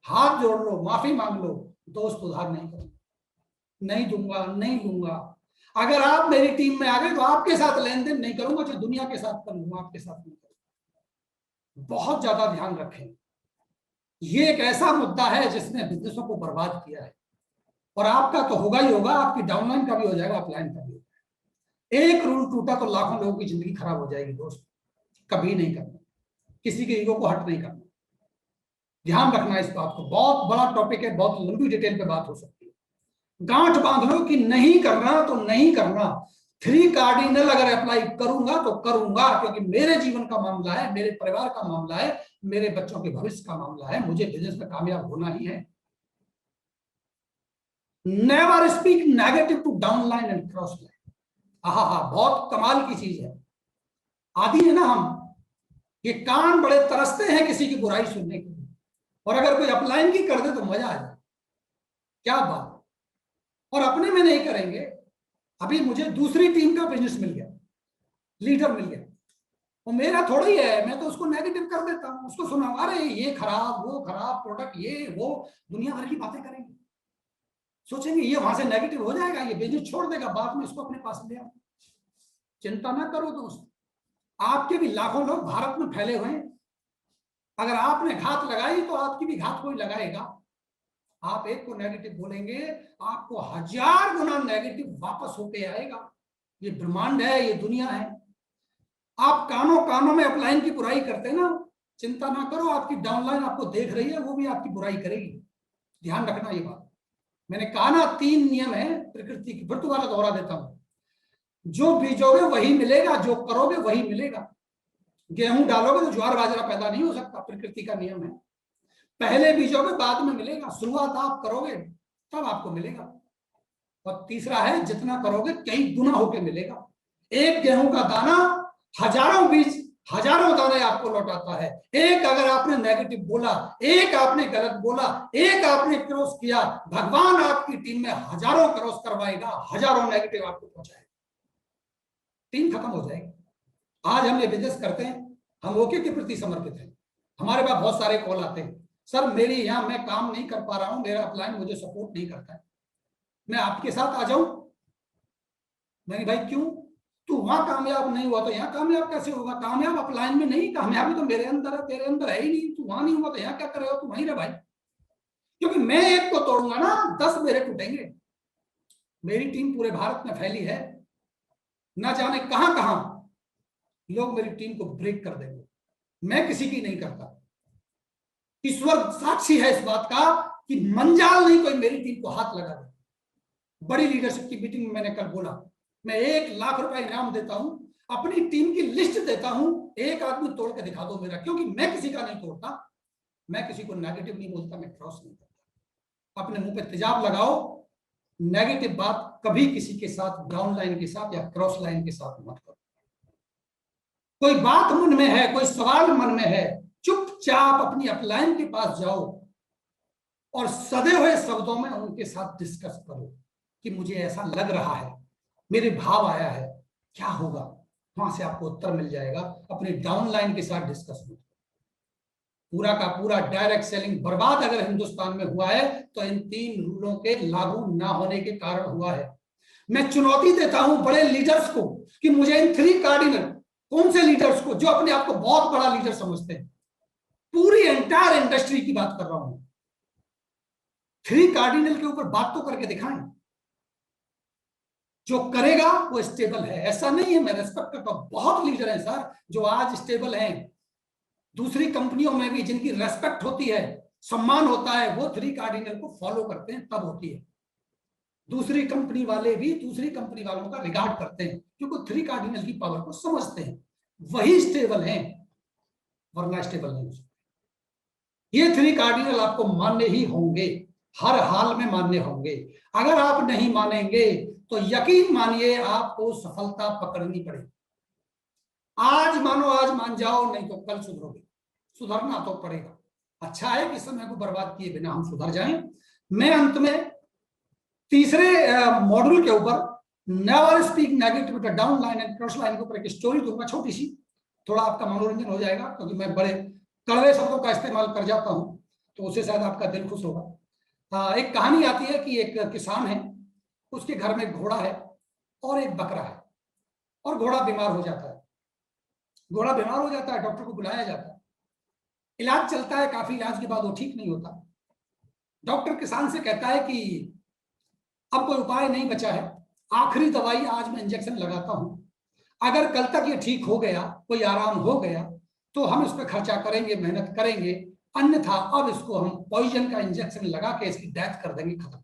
हाथ जोड़ लो, माफी मांग लो, दोस्त उधार नहीं करो, नहीं दूंगा, नहीं लूंगा। अगर आप मेरी टीम में आ गए तो आपके साथ लेन देन नहीं करूंगा, जो दुनिया के साथ कर लूंगा, आपके साथ नहीं करूंगा। बहुत ज्यादा ध्यान रखें, ये एक ऐसा मुद्दा है जिसने बिजनेसों को बर्बाद किया है। और आपका तो होगा ही होगा, आपकी डाउनलाइन का भी हो जाएगा, अपलाइन का भी हो जाएगा। एक रूल टूटा तो लाखों लोगों की जिंदगी खराब हो जाएगी दोस्त। कभी नहीं करना, किसी के ईगो को हट नहीं करना। ध्यान रखना इस बात को। बहुत बड़ा टॉपिक है, बहुत लंबी डिटेल पे बात हो सकती है। गांठ बांध लो कि नहीं करना तो नहीं करना। 3 कार्डिनल अगर अप्लाई करूंगा तो करूंगा, क्योंकि मेरे जीवन का मामला है, मेरे परिवार का मामला है, मेरे बच्चों के भविष्य का मामला है, मुझे बिजनेस में कामयाब होना ही है। Never speak negative to downline and cross line. हाँ, बहुत कमाल की चीज है। आदि है ना हम, ये कान बड़े तरसते हैं किसी की बुराई सुनने के लिए, और अगर कोई अपलाइन की कर दे तो मजा आ जाए, क्या बात। और अपने में नहीं करेंगे। अभी मुझे दूसरी टीम का बिजनेस मिल गया, लीडर मिल गया, वो मेरा थोड़ा ही है, मैं तो उसको नेगेटिव कर देता हूं, उसको सुनाऊंगा, अरे ये खराब, वो खराब प्रोडक्ट, ये वो, दुनिया भर की बातें करेंगे। सोचेंगे ये वहां से नेगेटिव हो जाएगा, ये बिजनेस छोड़ देगा, बाद में इसको अपने पास ले आओ। चिंता ना करो दोस्त, आपके भी लाखों लोग भारत में फैले हुए हैं। अगर आपने घात लगाई तो आपकी भी घात कोई लगाएगा। आप एक को नेगेटिव बोलेंगे, आपको 1000 गुना नेगेटिव वापस होके आएगा। ये ब्रह्मांड है, ये दुनिया है। आप कानों कानों में अपलाइन की बुराई करते हैं ना, चिंता ना करो, आपकी डाउनलाइन आपको देख रही है, वो भी आपकी बुराई करेगी। ध्यान रखना ये बात। मैंने कहा ना 3 नियम है प्रकृति की, फिर दोबारा दोहरा देता हूं। जो बीजोगे वही मिलेगा, जो करोगे वही मिलेगा। गेहूं डालोगे तो ज्वार बाजरा पैदा नहीं हो सकता, प्रकृति का नियम है। पहले बीजोगे बाद में मिलेगा, शुरुआत आप करोगे तब आपको मिलेगा। और तीसरा है जितना करोगे कई गुना होके मिलेगा। एक गेहूं का दाना हजारों बीज, हजारों दाने आपको लौटाता है। एक अगर आपने नेगेटिव बोला, एक आपने गलत बोला, एक आपने क्रॉस किया, भगवान आपकी टीम में हजारों क्रॉस करवाएगा, हजारों नेगेटिव आपको पहुंचाएगा, टीम खत्म हो जाएगी। आज हम ये बिजनेस करते हैं, हम ओके के प्रति समर्पित हैं। हमारे पास बहुत सारे कॉल आते हैं, सर मेरी यहाँ मैं काम नहीं कर पा रहा हूँ, मेरा अपलाइन मुझे सपोर्ट नहीं करता है, मैं आपके साथ आ जाऊं? मैंने भाई क्यों? तू वहां कामयाब नहीं हुआ तो यहाँ कामयाब कैसे होगा? कामयाब अपलाइन में नहीं, कामयाबी तो मेरे अंदर है, तेरे अंदर है ही नहीं। तू वहां नहीं हुआ तो यहाँ क्या करेगा? तू वहीं रह भाई, क्योंकि मैं एक को तोड़ूंगा ना 10 मेरे टूटेंगे। मेरी टीम पूरे भारत में फैली है, ना जाने कहां कहां लोग मेरी टीम को ब्रेक कर देंगे, मैं किसी की नहीं करता। ईश्वर साक्षी है इस बात का कि मंजाल नहीं कोई मेरी टीम को हाथ लगा दे। बड़ी लीडरशिप की मीटिंग में मैंने कल बोला, मैं 1 लाख रुपए इनाम देता हूं, अपनी टीम की लिस्ट देता हूं, एक आदमी तोड़ के दिखा दो मेरा, क्योंकि मैं किसी का नहीं तोड़ता, मैं किसी को नेगेटिव नहीं बोलता, मैं क्रॉस नहीं करता। अपने मुंह पे तेजाब लगाओ, नेगेटिव बात कभी किसी के साथ डाउन लाइन के साथ या क्रॉस लाइन के साथ मत करो। कोई बात मन में है, कोई सवाल मन में है, चुपचाप अपनी अपलाइन के पास जाओ और सदे हुए शब्दों में उनके साथ डिस्कस करो कि मुझे ऐसा लग रहा है, मेरे भाव आया है, क्या होगा? वहां से आपको उत्तर मिल जाएगा। अपने डाउन लाइन के साथ डिस्कस करो। पूरा का पूरा डायरेक्ट सेलिंग बर्बाद अगर हिंदुस्तान में हुआ है तो इन 3 रूलों के लागू ना होने के कारण हुआ है। मैं चुनौती देता हूं बड़े लीडर्स को कि मुझे इन 3 कार्डिनल, कौन से लीडर्स को जो अपने आप को बहुत बड़ा लीडर समझते हैं, पूरी एंटायर इंडस्ट्री की बात कर रहा हूं, 3 कार्डिनल के ऊपर बात तो करके दिखाएं। जो करेगा वो स्टेबल है। ऐसा नहीं है, मैं रेस्पेक्ट करता हूं, बहुत लीडर हैं सर जो आज स्टेबल हैं, दूसरी कंपनियों में भी जिनकी रेस्पेक्ट होती है, सम्मान होता है, वो 3 कार्डिनल को फॉलो करते हैं, तब होती है। दूसरी कंपनी वाले भी दूसरी कंपनी वालों का रिगार्ड करते हैं क्योंकि 3 कार्डिनल की पावर को समझते हैं, वही स्टेबल हैं, वरना स्टेबल नहीं हो सकते। ये 3 कार्डिनल आपको मानने ही होंगे, हर हाल में मानने होंगे। अगर आप नहीं मानेंगे तो यकीन मानिए आपको सफलता पकड़नी पड़ेगी। आज मानो आज मान जाओ, नहीं तो कल सुधरोगे, सुधरना तो पड़ेगा। अच्छा है कि समय को बर्बाद किए बिना हम सुधर जाएं। मैं अंत में तीसरे मॉड्यूल के ऊपर never speak negative down line and cross line के ऊपर एक स्टोरी दूंगा छोटी सी, थोड़ा आपका मनोरंजन हो जाएगा, क्योंकि मैं बड़े कड़वे शब्दों का इस्तेमाल कर जाता हूं तो उससे शायद आपका दिल खुश होगा। एक कहानी आती है कि एक किसान है, उसके घर में एक घोड़ा है और एक बकरा है, और घोड़ा बीमार हो जाता है। घोड़ा बीमार हो जाता है, डॉक्टर को बुलाया जाता है, इलाज चलता है, काफी इलाज के बाद वो ठीक नहीं होता। डॉक्टर किसान से कहता है कि अब कोई उपाय नहीं बचा है, आखिरी दवाई आज मैं इंजेक्शन लगाता हूं, अगर कल तक ये ठीक हो गया, कोई आराम हो गया तो हम इस पर खर्चा करेंगे, मेहनत करेंगे, अन्यथा अब इसको हम पॉइजन का इंजेक्शन लगा के इसकी डेथ कर देंगे, खत्म।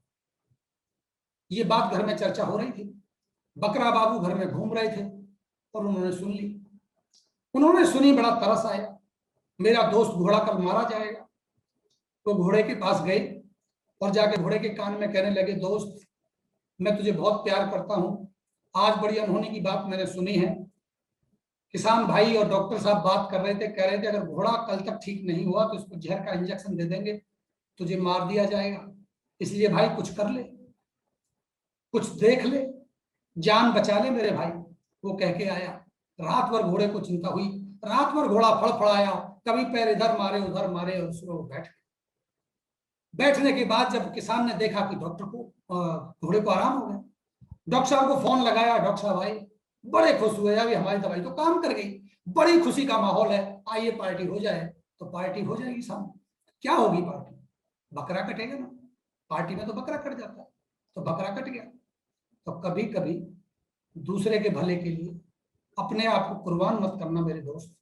ये बात घर में चर्चा हो रही थी, बकरा बाबू घर में घूम रहे थे और उन्होंने सुन ली। उन्होंने सुनी, बड़ा तरस आया, मेरा दोस्त घोड़ा कल मारा जाएगा। तो घोड़े के पास गए और जाके घोड़े के कान में कहने लगे, दोस्त मैं तुझे बहुत प्यार करता हूं, आज बड़ी अनहोनी की बात मैंने सुनी है। किसान भाई और डॉक्टर साहब बात कर रहे थे, कह रहे थे अगर घोड़ा कल तक ठीक नहीं हुआ तो इसको जहर का इंजेक्शन दे देंगे, तुझे मार दिया जाएगा, इसलिए भाई कुछ कर ले, कुछ देख ले, जान बचा ले मेरे भाई। वो कह के आया। रात भर घोड़े को चिंता हुई, रात भर घोड़ा फड़फड़ाया, कभी पैर इधर मारे उधर मारे, और सुबह वो बैठ गए। बैठने के बाद जब किसान ने देखा कि डॉक्टर को, घोड़े को आराम हो गया, डॉक्टर साहब को फोन लगाया, डॉक्टर साहब भाई बड़े खुश हुए, अभी हमारी दवाई तो काम कर गई, बड़ी खुशी का माहौल है, आइए पार्टी हो जाए। तो पार्टी हो जाएगी सामने। क्या होगी पार्टी? बकरा कटेगा ना, पार्टी में तो बकरा कट जाता है, तो बकरा कट गया। तो कभी कभी दूसरे के भले के लिए अपने आप को कुर्बान मत करना मेरे दोस्त,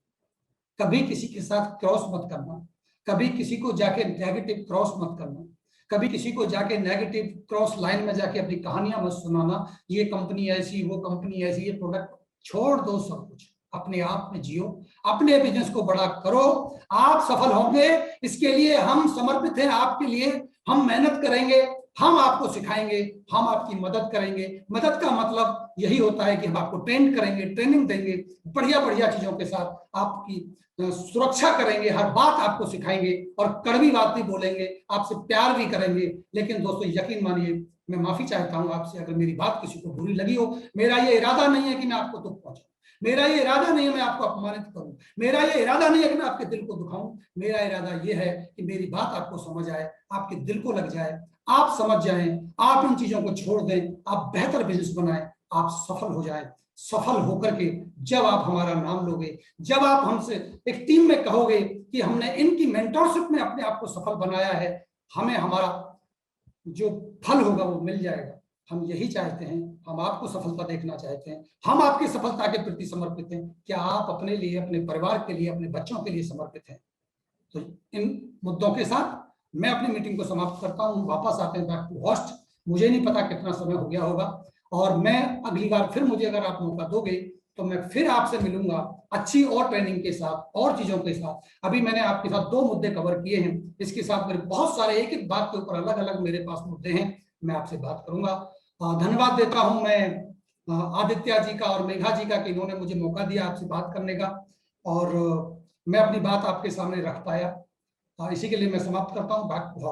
कभी किसी के साथ क्रॉस मत करना, कभी किसी को जाके नेगेटिव क्रॉस मत करना, कभी किसी को जाके नेगेटिव क्रॉस लाइन में जाके अपनी कहानियां मत सुनाना, ये कंपनी ऐसी, वो कंपनी ऐसी, ये प्रोडक्ट, छोड़ दो सब कुछ, अपने आप में जियो, अपने बिजनेस को बड़ा करो, आप सफल होंगे। इसके लिए हम समर्पित हैं, आपके लिए हम मेहनत करेंगे, हम आपको सिखाएंगे, हम आपकी मदद करेंगे। मदद का मतलब यही होता है कि हम आपको ट्रेन करेंगे, ट्रेनिंग देंगे, बढ़िया बढ़िया चीजों के साथ आपकी सुरक्षा करेंगे, हर बात आपको सिखाएंगे और कड़वी बात भी बोलेंगे, आपसे प्यार भी करेंगे। लेकिन दोस्तों यकीन मानिए, मैं माफी चाहता हूं आपसे अगर मेरी बात किसी को बुरी लगी हो। मेरा ये इरादा नहीं है कि मैं आपको दुख पहुंचाऊं, मेरा ये इरादा नहीं है मैं आपको अपमानित करूं, मेरा ये इरादा नहीं है कि मैं आपके दिल को दुखाऊं। मेरा इरादा ये है कि मेरी बात आपको समझ आए, आपके दिल को लग जाए, आप समझ जाएं, आप इन चीजों को छोड़ दें, आप बेहतर बिजनेस बनाएं, आप सफल हो जाएं। सफल होकर के जब आप हमारा नाम लोगे, जब आप हमसे एक टीम में कहोगे कि हमने इनकी मेंटरशिप में अपने आप को सफल बनाया है, हमें हमारा जो फल होगा वो मिल जाएगा। हम यही चाहते हैं, हम आपको सफलता देखना चाहते हैं, हम आपकी सफलता के प्रति समर्पित हैं। क्या आप अपने लिए, अपने परिवार के लिए, अपने बच्चों के लिए समर्पित हैं? तो इन मुद्दों के साथ मैं अपनी मीटिंग को समाप्त करता हूं। वापस आते हैं बैक टू होस्ट। मुझे नहीं पता कितना समय हो गया होगा, और मैं अगली बार फिर, मुझे अगर आप मौका दोगे तो मैं फिर आपसे मिलूंगा अच्छी और ट्रेनिंग के साथ और चीजों के साथ। अभी मैंने आपके साथ 2 मुद्दे कवर किए हैं, इसके साथ मेरे बहुत सारे एक एक बात के ऊपर अलग अलग मेरे पास मुद्दे हैं, मैं आपसे बात करूंगा। धन्यवाद देता हूं मैं आदित्य जी का और मेघा जी का कि इन्होंने मुझे मौका दिया आपसे बात करने का, और मैं अपनी बात आपके सामने रख पाया। इसी के लिए मैं समाप्त करता हूं।